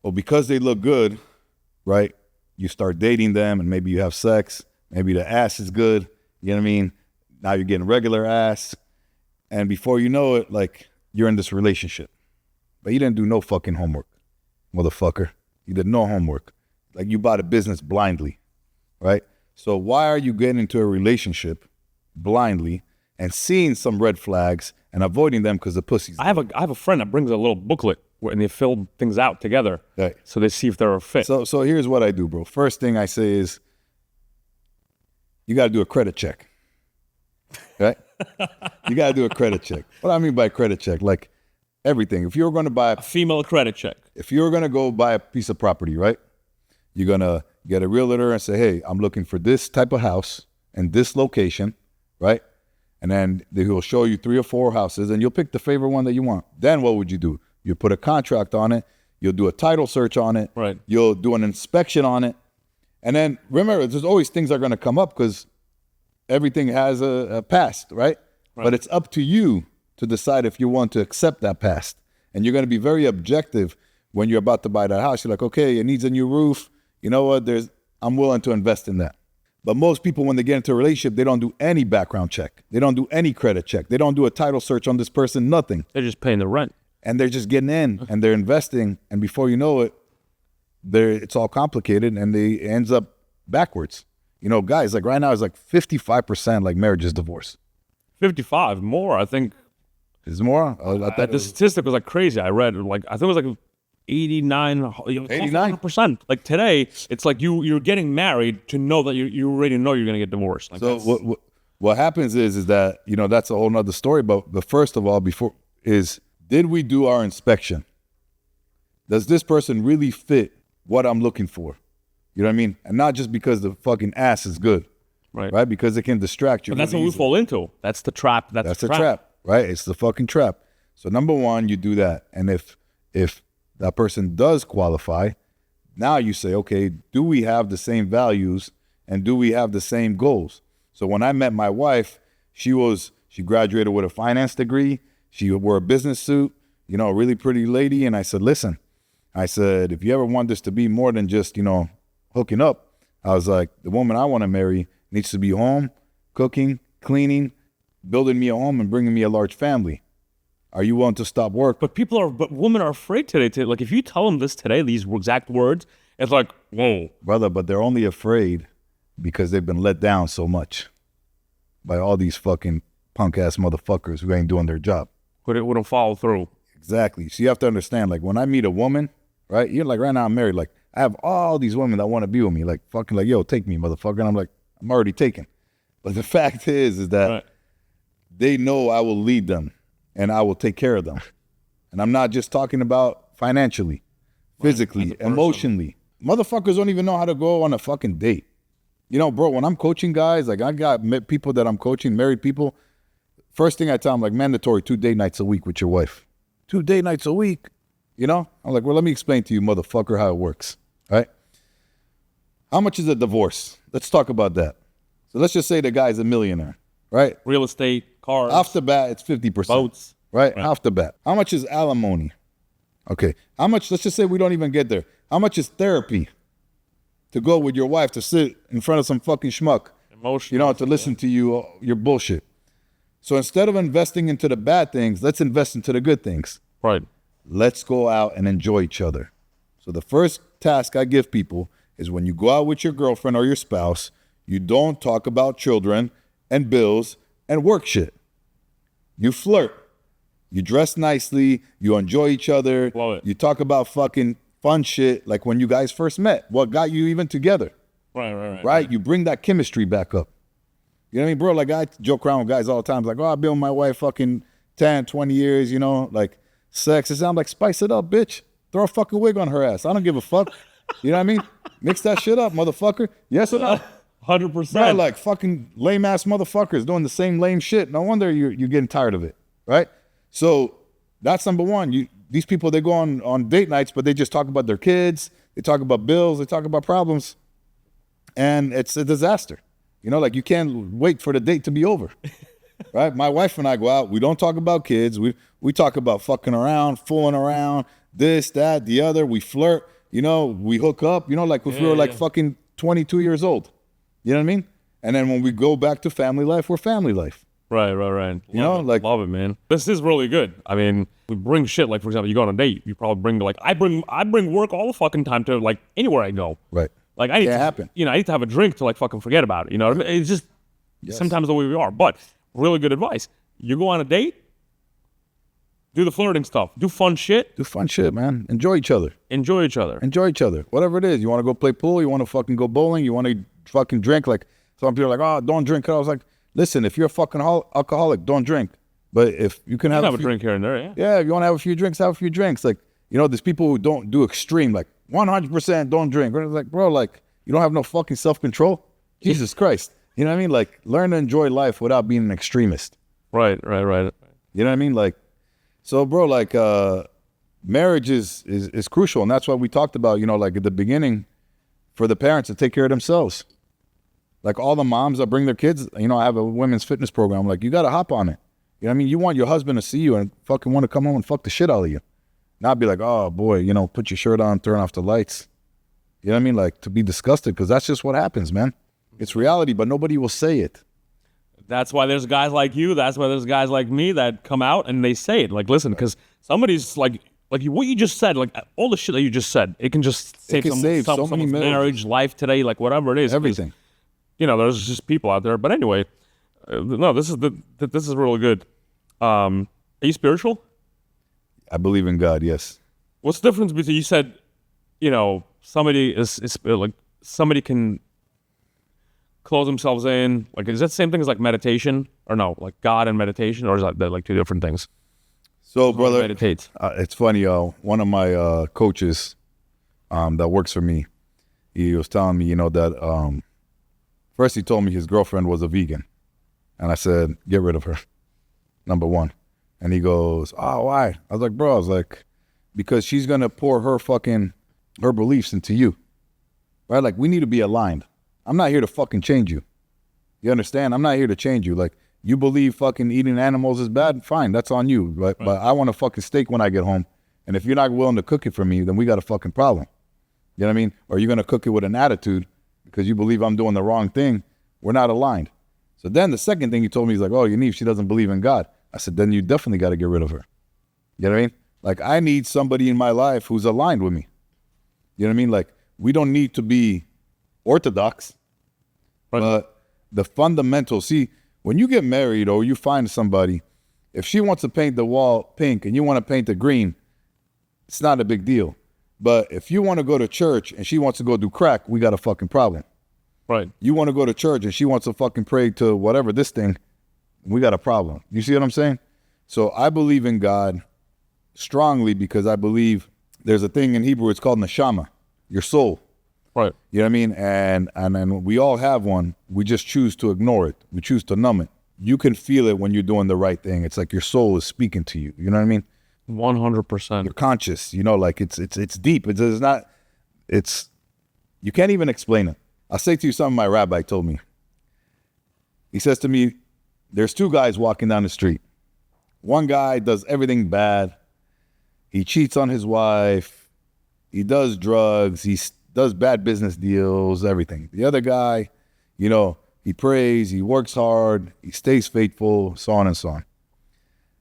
Well, because they look good, right? You start dating them and maybe you have sex. Maybe the ass is good. You know what I mean? Now you're getting regular ass. And before you know it, like, you're in this relationship. But you didn't do no fucking homework, motherfucker. You did no homework. Like, you bought a business blindly, right? So why are you getting into a relationship blindly and seeing some red flags and avoiding them because the pussy's I have a friend that brings a little booklet and they fill things out together, right? So they see if they're a fit. So here's what I do, bro. First thing I say is, you got to do a credit check, right? You got to do a credit check. What I mean by credit check, like everything. If you were going to buy a female credit check, if you were going to go buy a piece of property, right? You're going to get a realtor and say, hey, I'm looking for this type of house and this location, right? And then he'll show you 3 or 4 houses and you'll pick the favorite one that you want. Then what would you do? You put a contract on it. You'll do a title search on it. Right. You'll do an inspection on it. And then remember, there's always things that are going to come up because everything has a past, right? But it's up to you to decide if you want to accept that past. And you're going to be very objective when you're about to buy that house. You're like, okay, it needs a new roof. You know what? I'm willing to invest in that. But most people, when they get into a relationship, they don't do any background check. They don't do any credit check. They don't do a title search on this person, nothing. They're just paying the rent. And they're just getting in and they're investing. And before you know it, it's all complicated and it ends up backwards. You know, guys, like right now, it's like 55% like marriage is divorce. 55, more, I think. Is more? The statistic was like crazy. I read, like, I think it was like 89, 89%. Like today, it's like you're getting married to know that you already know you're going to get divorced. Like so what happens is that, you know, that's a whole nother story. But first of all, did we do our inspection? Does this person really fit what I'm looking for? You know what I mean? And not just because the fucking ass is good, right? Because it can distract you. But that's what we fall into. That's the trap. That's the trap, right? It's the fucking trap. So number one, you do that. And if that person does qualify, now you say, okay, do we have the same values and do we have the same goals? So when I met my wife, she graduated with a finance degree. She wore a business suit, you know, a really pretty lady. And I said, listen, if you ever want this to be more than just, you know, hooking up, I was like, the woman I want to marry needs to be home, cooking, cleaning, building me a home and bringing me a large family. Are you willing to stop work? But women are afraid today. Like, if you tell them this today, these exact words, it's like, whoa. Brother, but they're only afraid because they've been let down so much by all these fucking punk-ass motherfuckers who ain't doing their job. But it wouldn't follow through. Exactly. So you have to understand, like, when I meet a woman, right? You're like, right now I'm married. Like, I have all these women that want to be with me. Like, fucking like, yo, take me, motherfucker. And I'm like, I'm already taken. But the fact is that they know I will lead them. And I will take care of them. And I'm not just talking about financially, physically, emotionally. Motherfuckers don't even know how to go on a fucking date. You know, bro, when I'm coaching guys, like I got people that I'm coaching, married people, first thing I tell them, like, mandatory 2 date nights a week with your wife. 2 date nights a week, you know? I'm like, well, let me explain to you, motherfucker, how it works, right? How much is a divorce? Let's talk about that. So let's just say the guy's a millionaire, right? Real estate. Cars, off the bat, it's 50%. Boats. Right? Off the bat. How much is alimony? Okay. How much, let's just say we don't even get there. How much is therapy to go with your wife to sit in front of some fucking schmuck? Emotional. You know, to listen to you, your bullshit. So instead of investing into the bad things, let's invest into the good things. Right. Let's go out and enjoy each other. So the first task I give people is when you go out with your girlfriend or your spouse, you don't talk about children and bills and work shit. You flirt. You dress nicely. You enjoy each other. Love it. You talk about fucking fun shit like when you guys first met. What got you even together? Right? You bring that chemistry back up. You know what I mean, bro? Like, I joke around with guys all the time. Like, oh, I've been with my wife fucking 10, 20 years, you know? Like, sex. I'm like, spice it up, bitch. Throw a fucking wig on her ass. I don't give a fuck. You know what I mean? Mix that shit up, motherfucker. Yes or no? 100%. Bro, like fucking lame ass motherfuckers doing the same lame shit. No wonder you're getting tired of it, right? So that's number one. These people, they go on date nights, but they just talk about their kids. They talk about bills. They talk about problems, and it's a disaster. You know, like you can't wait for the date to be over, right? My wife and I go out. We don't talk about kids. We talk about fucking around, fooling around, this, that, the other. We flirt. You know, we hook up. You know, like if we were like fucking 22 years old. You know what I mean? And then when we go back to family life, we're family life. Right. Love it, man. This is really good. I mean, we bring shit, like, for example, you go on a date, you probably bring, like, I bring work all the fucking time to, like, anywhere I go. Right. Like, I need to, happen. You know, I need to have a drink to, like, fucking forget about it. You know what I mean? It's just sometimes the way we are. But really good advice. You go on a date, do the flirting stuff. Do fun shit. Do fun shit, man. Enjoy each other. Enjoy each other. Whatever it is. You want to go play pool? You want to fucking go bowling? You want to fucking drink? Like, some people are like, oh, don't drink. I was like, listen, if you're a fucking alcoholic, don't drink. But if you can have a drink here and there, yeah. Yeah, if you want to have a few drinks, have a few drinks. Like, you know, there's people who don't do extreme, like 100% don't drink. It's like, bro, like, you don't have no fucking self-control? Jesus Christ. You know what I mean? Like, learn to enjoy life without being an extremist. Right. You know what I mean? Like, so, bro, like, marriage is crucial. And that's why we talked about, you know, like at the beginning, for the parents to take care of themselves. Like all the moms that bring their kids, you know, I have a women's fitness program. I'm like, you got to hop on it. You know what I mean? You want your husband to see you and fucking want to come home and fuck the shit out of you. Not be like, oh, boy, you know, put your shirt on, turn off the lights. You know what I mean? Like, to be disgusted, because that's just what happens, man. It's reality, but nobody will say it. That's why there's guys like you. That's why there's guys like me that come out and they say it. Like, listen, because somebody's like what you just said, like all the shit that you just said, it can just save someone's marriage, life today, like whatever it is. Everything. You know, there's just people out there. But anyway, no, this is really good. Are you spiritual? I believe in God, yes. What's the difference between, you said, you know, somebody is like, somebody can close themselves in, like, is that the same thing as like meditation, or no, like God and meditation, or is that like two different things? So, brother, meditate. It's funny, one of my coaches that works for me, he was telling me, you know, that first he told me his girlfriend was a vegan, and I said, get rid of her, number one. And he goes, oh, why? I was like, bro, because she's gonna pour her beliefs into you, right? Like, we need to be aligned. I'm not here to fucking change you. You understand? I'm not here to change you. Like, you believe fucking eating animals is bad, fine, that's on you. But I want a fucking steak when I get home. And if you're not willing to cook it for me, then we got a fucking problem. You know what I mean? Or you're going to cook it with an attitude because you believe I'm doing the wrong thing. We're not aligned. So then the second thing he told me, he's like, oh, Yaniv, she doesn't believe in God. I said, then you definitely got to get rid of her. You know what I mean? Like, I need somebody in my life who's aligned with me. You know what I mean? Like, we don't need to be orthodox, but the fundamentals. See, when you get married or you find somebody, if she wants to paint the wall pink and you want to paint it green, it's not a big deal. But if you want to go to church and she wants to go do crack, we got a fucking problem. Right. You want to go to church and she wants to fucking pray to whatever this thing, we got a problem. You see what I'm saying? So I believe in God strongly because I believe there's a thing in Hebrew, it's called neshama, your soul. Right. You know what I mean? And we all have one. We just choose to ignore it. We choose to numb it. You can feel it when you're doing the right thing. It's like your soul is speaking to you. You know what I mean? 100%. You're conscious. You know, like it's deep. You can't even explain it. I'll say to you something my rabbi told me. He says to me, there's two guys walking down the street. One guy does everything bad. He cheats on his wife. He does drugs. He does bad business deals, everything. The other guy, you know, he prays, he works hard, he stays faithful, so on and so on.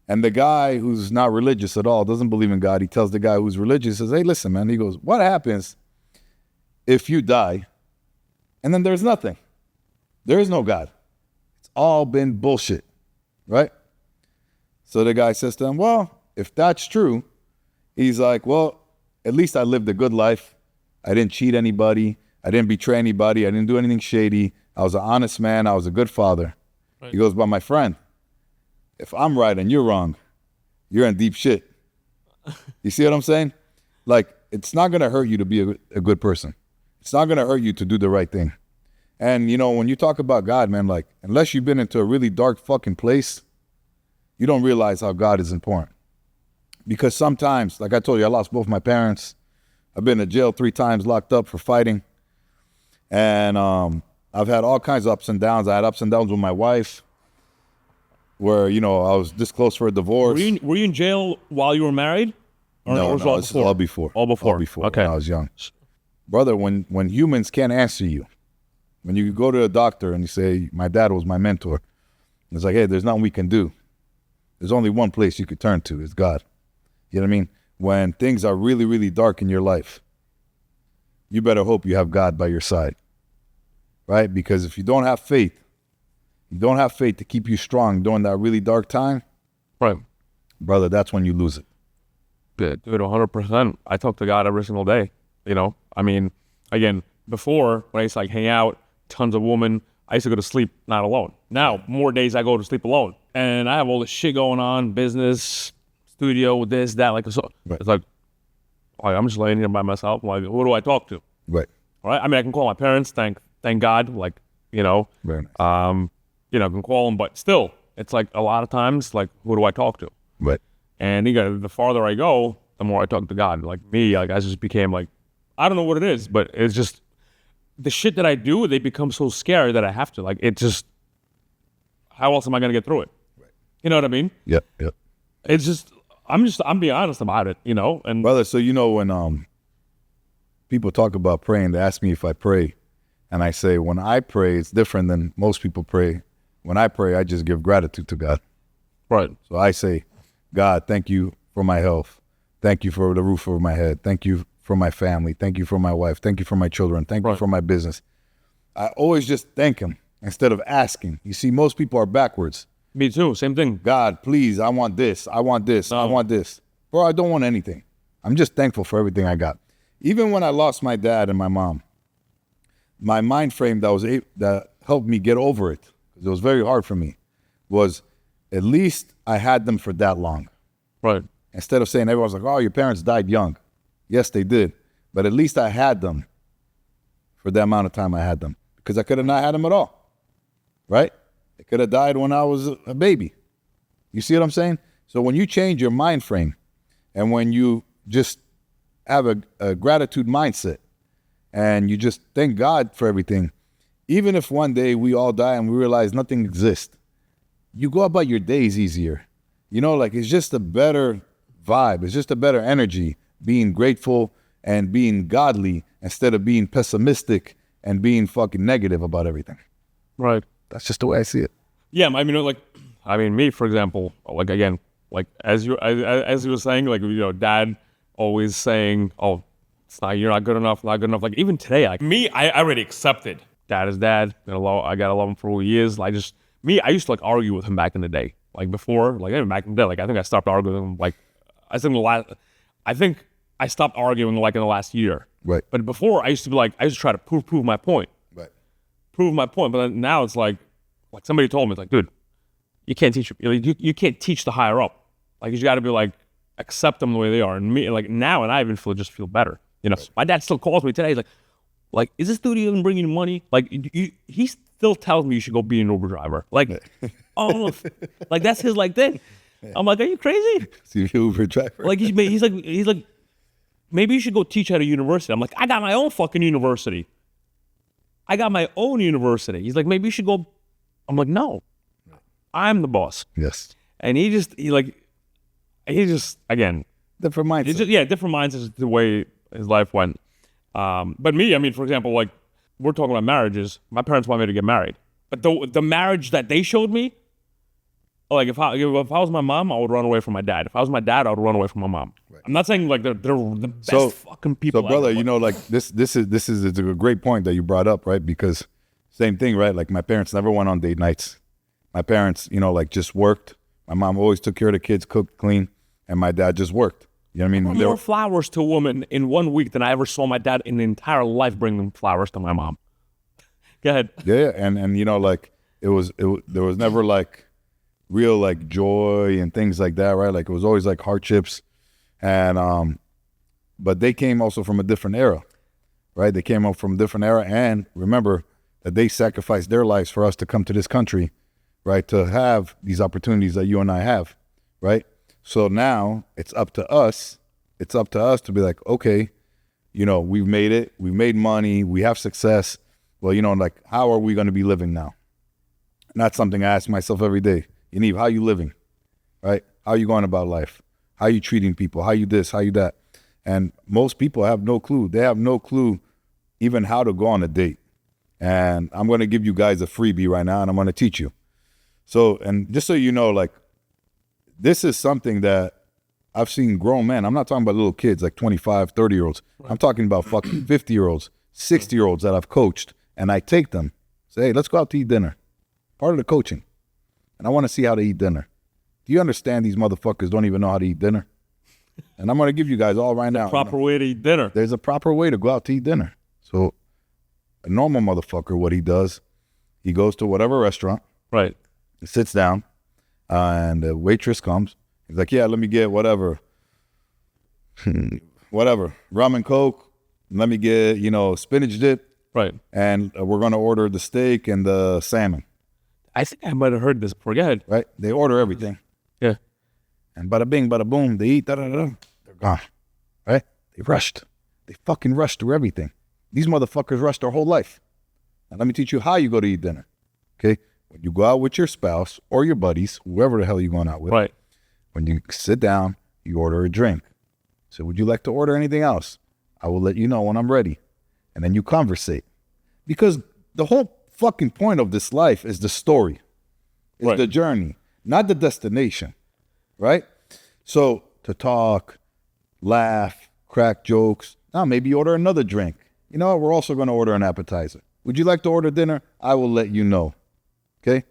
And the guy who's not religious at all, doesn't believe in God, he tells the guy who's religious, says, hey, listen, man. He goes, what happens if you die and then there's nothing? There is no God. It's all been bullshit, right? So the guy says to him, well, if that's true, he's like, well, at least I lived a good life. I didn't cheat anybody. I didn't betray anybody. I didn't do anything shady. I was an honest man. I was a good father. Right. He goes, but my friend, if I'm right and you're wrong, you're in deep shit. You see what I'm saying? Like, it's not going to hurt you to be a good person. It's not going to hurt you to do the right thing. And, you know, when you talk about God, man, like, unless you've been into a really dark fucking place, you don't realize how God is important. Because sometimes, like I told you, I lost both my parents. I've been to jail 3 times, locked up for fighting. And I've had all kinds of ups and downs. I had ups and downs with my wife where, you know, I was this close for a divorce. Were you in jail while you were married? No, was no, this is all before. All before. Okay. When I was young. Brother, when humans can't answer you, when you go to a doctor and you say, my dad was my mentor, it's like, hey, there's nothing we can do. There's only one place you could turn to, it's God. You know what I mean? When things are really, really dark in your life, you better hope you have God by your side, right? Because if you don't have faith, to keep you strong during that really dark time, Right. brother, that's when you lose it. Dude, 100%. I talk to God every single day, you know? I mean, again, before, when I used to like hang out, tons of women, I used to go to sleep not alone. Now, more days I go to sleep alone. And I have all this shit going on, business, studio, this, that, like, so Right. it's like I'm just laying here by myself. Like, who do I talk to? Right. All right? I mean, I can call my parents, thank God, like, you know, Very nice. you know, I can call them, but still, it's like a lot of times, like, who do I talk to? Right. And the farther I go, the more I talk to God. Like me, like I just became like, I don't know what it is, but it's just the shit that I do, they become so scary that I have to. Like, it just, how else am I going to get through it? Right. You know what I mean? Yep, yep. It's just, I'm being honest about it, you know? And Brother, so you know when people talk about praying, they ask me if I pray. And I say, when I pray, it's different than most people pray. When I pray, I just give gratitude to God. right, So I say, God, thank you for my health. Thank you for the roof over my head. Thank you for my family. Thank you for my wife. Thank you for my children. Thank you Right. for my business. I always just thank him instead of asking. You see, most people are backwards. me too, same thing. God, please, I want this. I want this. I want this. Bro, I don't want anything. I'm just thankful for everything I got. Even when I lost my dad and my mom, my mind frame that helped me get over it, because it was very hard for me, was at least I had them for that long. Right, Instead of saying, everyone's like, oh, your parents died young. Yes, they did. But at least I had them for the amount of time I had them. Because I could have not had them at all. Right? They could have died when I was a baby. You see what I'm saying? So when you change your mind frame and when you just have a gratitude mindset and you just thank God for everything, even if one day we all die and we realize nothing exists, you go about your days easier. You know, like it's just a better vibe. It's just a better energy, being grateful and being godly instead of being pessimistic and being fucking negative about everything. right. That's just the way I see it. Yeah, I mean, like, me, for example, like, again, like, as you were saying, like, you know, Dad always saying, oh, you're not good enough, not good enough. Like, even today, like, me, I already accepted Dad is Dad. I gotta love him for who he is. I used to, like, argue with him back in the day. Like, before, like, even back in the day, like, I think I stopped arguing, like, I think I stopped arguing, like, in the last year. Right. But before, I used to try to prove my point. Right. Prove my point. But then now it's like somebody told me, it's like, dude, you can't teach you can't teach the higher up. Like, you got to be like, accept them the way they are. And me, like, now, and I even just feel better. You know, my dad still calls me today. He's like, is this dude even bringing you money? Like, he still tells me you should go be an Uber driver. Like, oh, like that's his like thing. I'm like, are you crazy? See, Uber driver. Like, he's like, maybe you should go teach at a university. I'm like, I got my own fucking university. I got my own university. He's like, maybe you should go. I'm like, no, I'm the boss. Yes. And he just again, Different mindset. it's just, different minds is the way his life went. But me, I mean, for example, like, we're talking about marriages. My parents want me to get married, but the marriage that they showed me, like, if I was my mom, I would run away from my dad. If I was my dad, I would run away from my mom. Right. I'm not saying like they're the best fucking people. So, brother, ever, you know, like this is it's a great point that you brought up, right? Because same thing, right? Like, my parents never went on date nights. My parents, you know, like, just worked. My mom always took care of the kids, cooked, cleaned, and my dad just worked. You know what I mean? more flowers to a woman in 1 week than I ever saw my dad in the entire life bring them flowers to my mom. Go ahead. Yeah, and you know, like, there was never like real like joy and things like that, right? Like, it was always like hardships, and but they came also from a different era, right? They came up from a different era, and remember, that they sacrificed their lives for us to come to this country, right? To have these opportunities that you and I have, right? So now it's up to us. It's up to us to be like, okay, you know, we've made it. We've made money. We have success. Well, you know, like, how are we going to be living now? And that's something I ask myself every day. Yaniv, how you living, right? How you going about life? How you treating people? How you this? How you that? And most people have no clue. They have no clue even how to go on a date. And I'm going to give you guys a freebie right now, and I'm going to teach you. So, and just so you know, like, this is something that I've seen grown men. I'm not talking about little kids, like 25, 30-year-olds. I'm talking about fucking 50-year-olds, 60-year-olds that I've coached, and I take them, say, hey, let's go out to eat dinner. Part of the coaching. And I want to see how they eat dinner. Do you understand these motherfuckers don't even know how to eat dinner? And I'm going to give you guys all right now. Proper way to eat dinner. There's a proper way to go out to eat dinner. So a normal motherfucker, what he does, he goes to whatever restaurant. Right. He sits down, and the waitress comes. He's like, yeah, let me get whatever. Whatever. Rum and Coke. Let me get, you know, spinach dip. Right. And we're going to order the steak and the salmon. I think I might have heard this before. Go ahead. Right? They order everything. Yeah. And bada bing, bada boom, they eat, da-da-da-da. They're gone. Right? They rushed. They fucking rushed through everything. These motherfuckers rushed their whole life. Now let me teach you how you go to eat dinner. Okay? When you go out with your spouse or your buddies, whoever the hell you're going out with. Right. When you sit down, you order a drink. So would you like to order anything else? I will let you know when I'm ready. And then you conversate. Because the whole fucking point of this life is the story. It's right. The journey, not the destination. Right? So to talk, laugh, crack jokes. Now maybe you order another drink. You know what? We're also going to order an appetizer. Would you like to order dinner? I will let you know. Okay?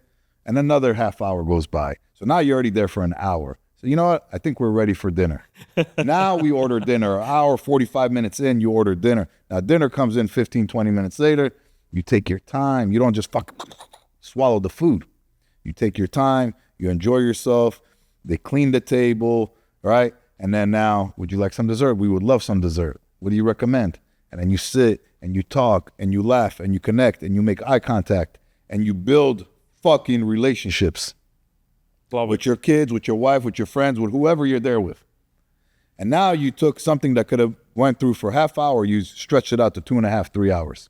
And another half hour goes by. So now you're already there for an hour. So you know what? I think we're ready for dinner. Now we order dinner. An hour, 45 minutes in, you order dinner. Now dinner comes in 15, 20 minutes later. You take your time. You don't just fucking swallow the food. You take your time. You enjoy yourself. They clean the table, right? And then now, would you like some dessert? We would love some dessert. What do you recommend? And then you sit and you talk and you laugh and you connect and you make eye contact and you build fucking relationships. With your kids, with your wife, with your friends, with whoever you're there with. And now you took something that could have went through for half hour, you stretched it out to 2.5, 3 hours.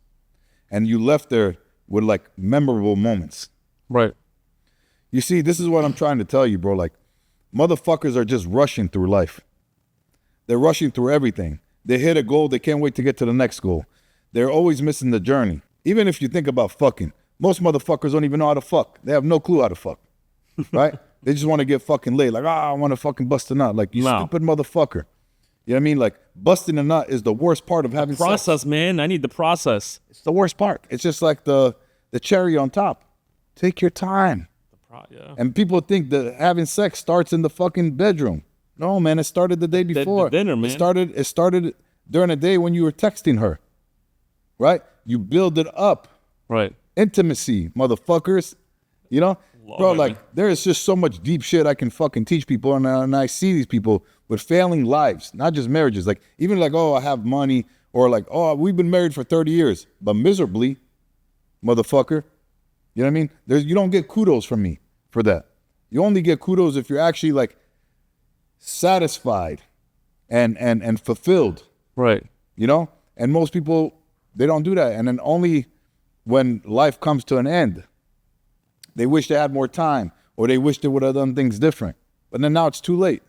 And you left there with like memorable moments. Right. You see, this is what I'm trying to tell you, bro. Like, motherfuckers are just rushing through life. They're rushing through everything. They hit a goal, they can't wait to get to the next goal. They're always missing the journey. Even if you think about fucking, most motherfuckers don't even know how to fuck. They have no clue how to fuck, right? They just want to get fucking laid. Like, I want to fucking bust a nut. Like, you stupid motherfucker. You know what I mean? Like, busting a nut is the worst part of having process, sex. Man. I need the process. It's the worst part. It's just like the cherry on top. Take your time. Yeah. And people think that having sex starts in the fucking bedroom. No, man, it started the day before. The dinner, man. It started during the day when you were texting her, right? You build it up. Right. Intimacy, motherfuckers. You know? Bro, like, there is just so much deep shit I can fucking teach people. And I see these people with failing lives, not just marriages. Like, even like, oh, I have money. Or like, oh, we've been married for 30 years. But miserably, motherfucker. You know what I mean? You don't get kudos from me for that. You only get kudos if you're actually like satisfied and fulfilled. Right. You know? And most people, they don't do that. And then only when life comes to an end, they wish they had more time or they wish they would have done things different. But then now it's too late.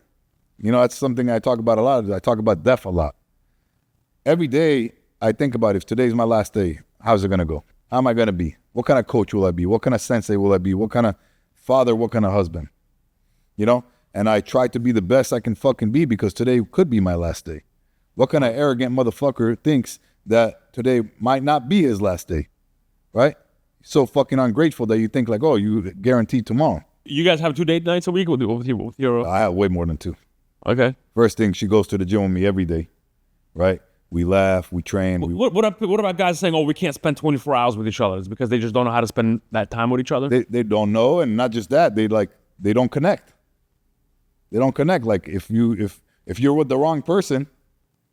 You know, that's something I talk about a lot. I talk about death a lot. Every day I think about if today's my last day, how's it going to go? How am I going to be? What kind of coach will I be? What kind of sensei will I be? What kind of father? What kind of husband? You know? And I try to be the best I can fucking be because today could be my last day. What kind of arrogant motherfucker thinks that today might not be his last day? Right? So fucking ungrateful that you think like, oh, you guaranteed tomorrow. You guys have 2 date nights a week with your I have way more than 2. Okay. First thing, she goes to the gym with me every day, right? We laugh, we train. What about guys saying, oh, we can't spend 24 hours with each other? It's because they just don't know how to spend that time with each other? They don't know, and not just that, they don't connect. They don't connect. Like if you're with the wrong person,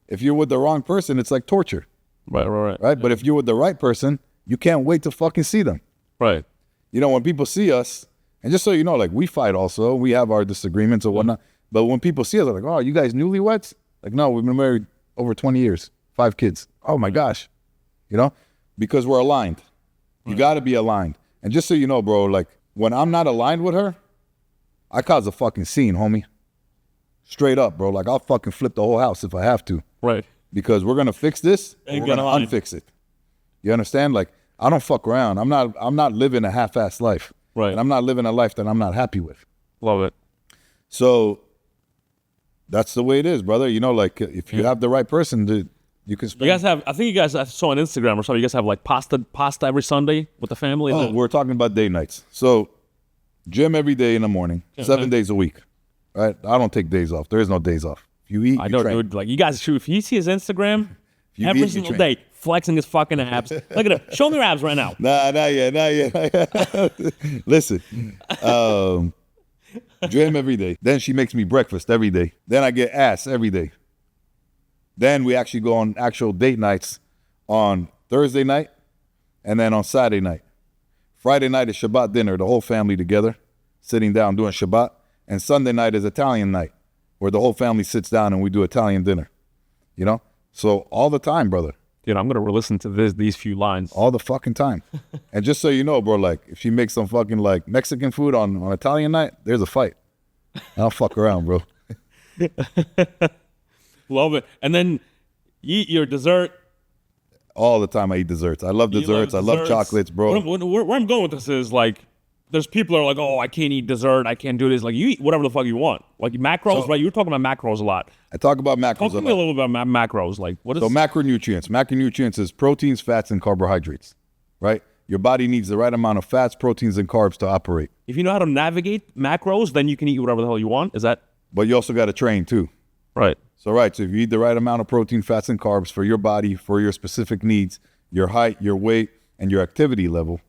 it's like torture. Right. Right? But if you're with the right person, you can't wait to fucking see them. Right. You know, when people see us, and just so you know, like, we fight also. We have our disagreements or whatnot. But when people see us, they're like, oh, you guys newlyweds? Like, no, we've been married over 20 years, 5 kids. Oh, my gosh. You know? Because we're aligned. You got to be aligned. And just so you know, bro, like, when I'm not aligned with her, I cause a fucking scene, homie. Straight up, bro. Like, I'll fucking flip the whole house if I have to. Right. Because we're going to fix this, and we're going to unfix it. You understand? Like, I don't fuck around. I'm not living a half-assed life. Right. And I'm not living a life that I'm not happy with. Love it. So that's the way it is, brother. You know, like, if you have the right person, you can spend. You guys have, I think you guys, I saw on Instagram or something, you guys have like pasta every Sunday with the family? Oh, we're talking about day nights. So gym every day in the morning, 7 days a week, right? I don't take days off. There is no days off. If you eat, I you know, train. dude. Like, you guys, if you see his Instagram, you every eat, you single train. day, flexing his fucking abs. Look at it. Show me your abs right now. Nah, not yet. Listen, gym every day. Then she makes me breakfast every day. Then I get ass every day. Then we actually go on actual date nights on Thursday night and then on Saturday night. Friday night is Shabbat dinner, the whole family together, sitting down doing Shabbat. And Sunday night is Italian night, where the whole family sits down and we do Italian dinner. You know? So all the time, brother. Dude, I'm going to listen to these few lines. All the fucking time. And just so you know, bro, like, if she makes some fucking, like, Mexican food on Italian night, there's a fight. I'll fuck around, bro. Love it. And then you eat your dessert. All the time I eat desserts. I love desserts. I love chocolates, bro. Where I'm going with this is, like, there's people that are like, oh, I can't eat dessert. I can't do this. Like, you eat whatever the fuck you want. Like, macros, right? You were talking about macros a lot. I talk about macros Talk to me a little bit about macros. Like, what is... So macronutrients. Macronutrients is proteins, fats, and carbohydrates, right? Your body needs the right amount of fats, proteins, and carbs to operate. If you know how to navigate macros, then you can eat whatever the hell you want. Is that... But you also got to train, too. Right. So if you eat the right amount of protein, fats, and carbs for your body, for your specific needs, your height, your weight, and your activity level,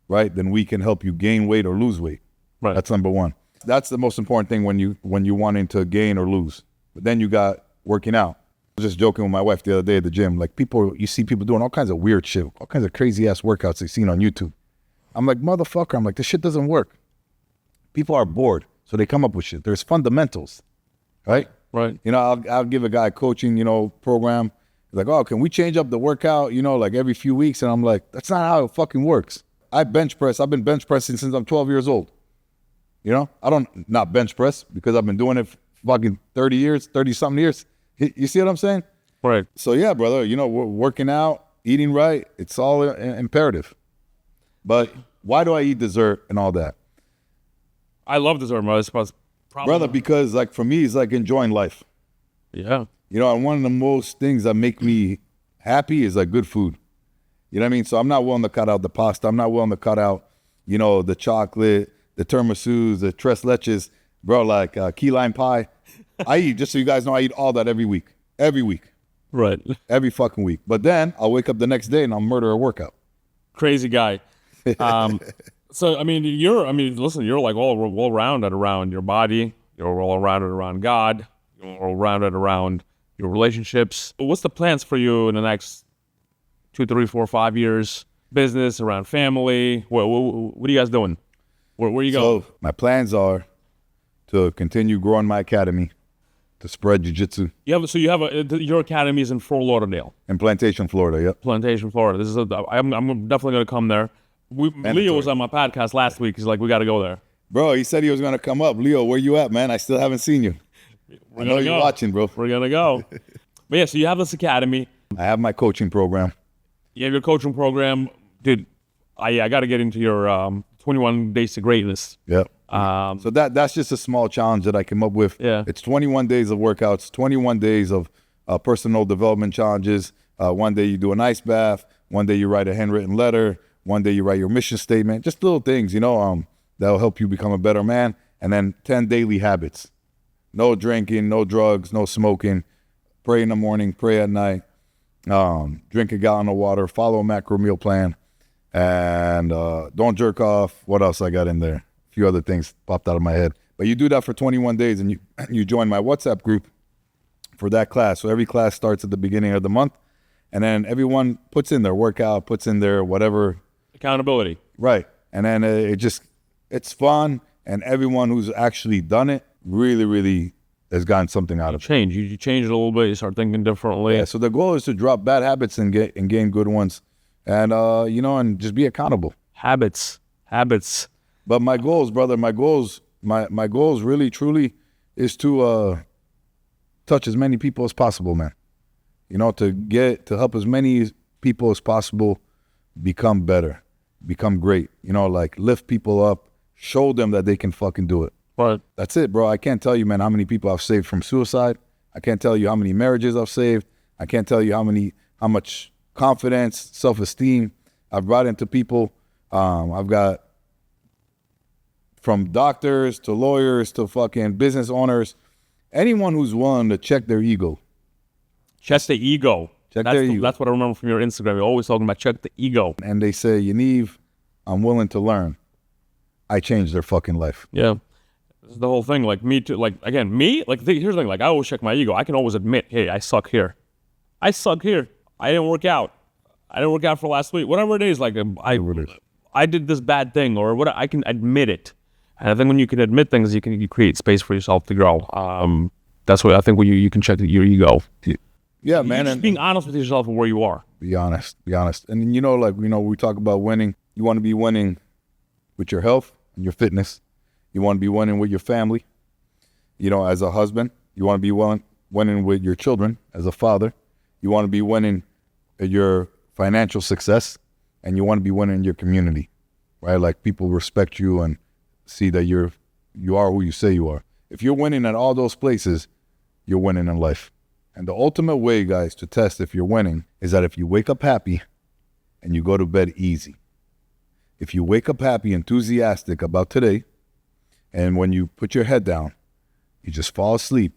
right, then we can help you gain weight or lose weight. Right. That's number one. That's the most important thing when you wanting to gain or lose. But then you got working out. I was just joking with my wife the other day at the gym. Like, you see people doing all kinds of weird shit, all kinds of crazy ass workouts they've seen on YouTube. I'm like, motherfucker, I'm like, this shit doesn't work. People are bored, so they come up with shit. There's fundamentals, right? Right. You know, I'll give a guy a coaching, program. He's like, oh, can we change up the workout, like every few weeks? And I'm like, that's not how it fucking works. I've been bench pressing since I'm 12 years old. I don't not bench press because I've been doing it for fucking 30-something years. You see what I'm saying? Right. So yeah, brother, we're working out, eating right. It's all imperative. But why do I eat dessert and all that? I love dessert, brother, because like for me, it's like enjoying life. Yeah. And one of the most things that make me happy is like good food. You know what I mean? So I'm not willing to cut out the pasta. I'm not willing to cut out, the chocolate, the tiramisus, the tres leches, bro, like key lime pie. I eat, just so you guys know, I eat all that every week. Every week. Right. Every fucking week. But then I'll wake up the next day and I'll murder a workout. Crazy guy. So, listen, you're like all well-rounded around your body. You're well-rounded around God. You're well-rounded around your relationships. What's the plans for you in the next 2, 3, 4, 5 years? Business, around family? What are you guys doing? Where you going? So my plans are to continue growing my academy, to spread jiu-jitsu. Your academy is in Fort Lauderdale. In Plantation, Florida, yep. Plantation, Florida. I'm definitely going to come there. Leo was on my podcast last week. He's like, we got to go there. Bro, he said he was going to come up. Leo, where you at, man? I still haven't seen you. I know you're watching, bro. We're going to go. But yeah, so you have this academy. I have my coaching program. You have your coaching program. Dude, I got to get into your 21 Days to Greatness. Yep. So that's just a small challenge that I came up with. Yeah. It's 21 days of workouts, 21 days of personal development challenges. One day you do an ice bath. One day you write a handwritten letter. One day you write your mission statement. Just little things, that'll help you become a better man. And then 10 daily habits. No drinking, no drugs, no smoking. Pray in the morning, pray at night. Drink a gallon of water, follow a macro meal plan, and don't jerk off. What else I got in there? A few other things popped out of my head. But you do that for 21 days, and you join my WhatsApp group for that class. So every class starts at the beginning of the month, And then everyone puts in their workout, puts in their whatever. Accountability. Right. And then it's fun. And everyone who's actually done it really, really has gotten something out of it. Change. You change it a little bit. You start thinking differently. Yeah. So the goal is to drop bad habits and gain good ones. And, and just be accountable. Habits. But my goals, brother, my goals really, truly is to touch as many people as possible, man. To help as many people as possible become better, become great. Like lift people up, show them that they can fucking do it. But that's it, bro. I can't tell you, man, how many people I've saved from suicide. I can't tell you how many marriages I've saved. I can't tell you how much confidence, self-esteem I've brought into people. I've got from doctors to lawyers to fucking business owners, anyone who's willing to check their ego. Check the ego. Ego. That's what I remember from your Instagram. You're always talking about check the ego. And they say, Yaniv, I'm willing to learn. I changed their fucking life. Yeah. This is the whole thing. Like me too. Like, again, me, like here's the thing. Like I always check my ego. I can always admit, hey, I suck here. I didn't work out. For last week. Whatever it is, like I did this bad thing or what. I can admit it. And I think when you can admit things, you create space for yourself to grow. That's what I think when you can check your ego. Yeah, man. Just being honest with yourself and where you are. Be honest. And we talk about winning. You want to be winning with your health and your fitness. You want to be winning with your family. As a husband. You want to be winning with your children as a father. You want to be winning at your financial success, and you want to be winning in your community, right? Like people respect you and see that you are who you say you are. If you're winning at all those places, you're winning in life. And the ultimate way, guys, to test if you're winning is that if you wake up happy and you go to bed easy. If you wake up happy, enthusiastic about today, and when you put your head down, you just fall asleep,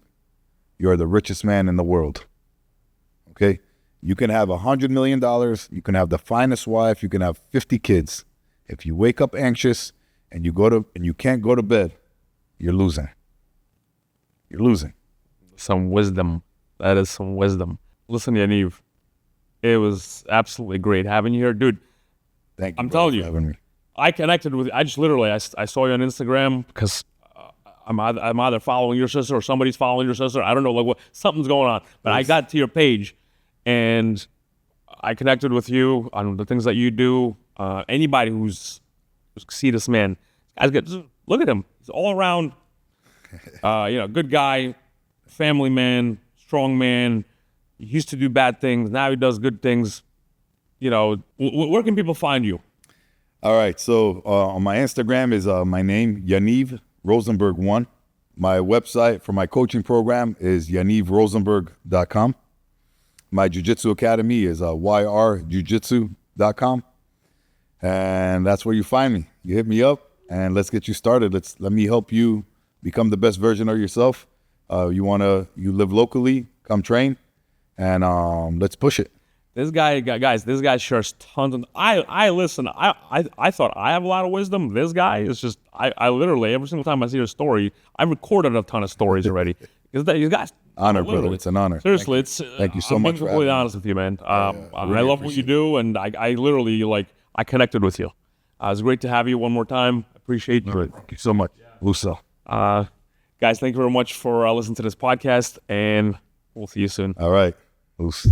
you're the richest man in the world. Okay? You can have $100 million, you can have the finest wife, you can have 50 kids. If you wake up anxious and you can't go to bed, you're losing. You're losing. Some wisdom. That is some wisdom. Listen, Yaniv, it was absolutely great having you here, dude. Thank you. I'm telling you, for having me. I connected with you. I just literally, I saw you on Instagram because I'm either following your sister or somebody's following your sister. I don't know, like something's going on. But yes. I got to your page and I connected with you on the things that you do. Anybody who's see this man, look at him. He's all around, good guy, family man, strong man. He used to do bad things. Now he does good things. Where can people find you? All right. So on my Instagram is my name, Yaniv Rosenberg 1. My website for my coaching program is yanivrosenberg.com. My jiu-jitsu academy is yrjujitsu.com. And that's where you find me. You hit me up and let's get you started. Let me help you become the best version of yourself. You live locally, come train, and let's push it. This guy shares tons of. I listen. I thought I have a lot of wisdom. This guy is just. I literally every single time I see a story, I recorded a ton of stories already. Because guys. Honor, brother. It's an honor. Seriously, thank you so much. I'm being completely honest with you, man. I love what you do, and I literally I connected with you. It was great to have you one more time. Appreciate you. All right. Thank you so much. Luso. Guys, thank you very much for listening to this podcast, and we'll see you soon. All right. Luso.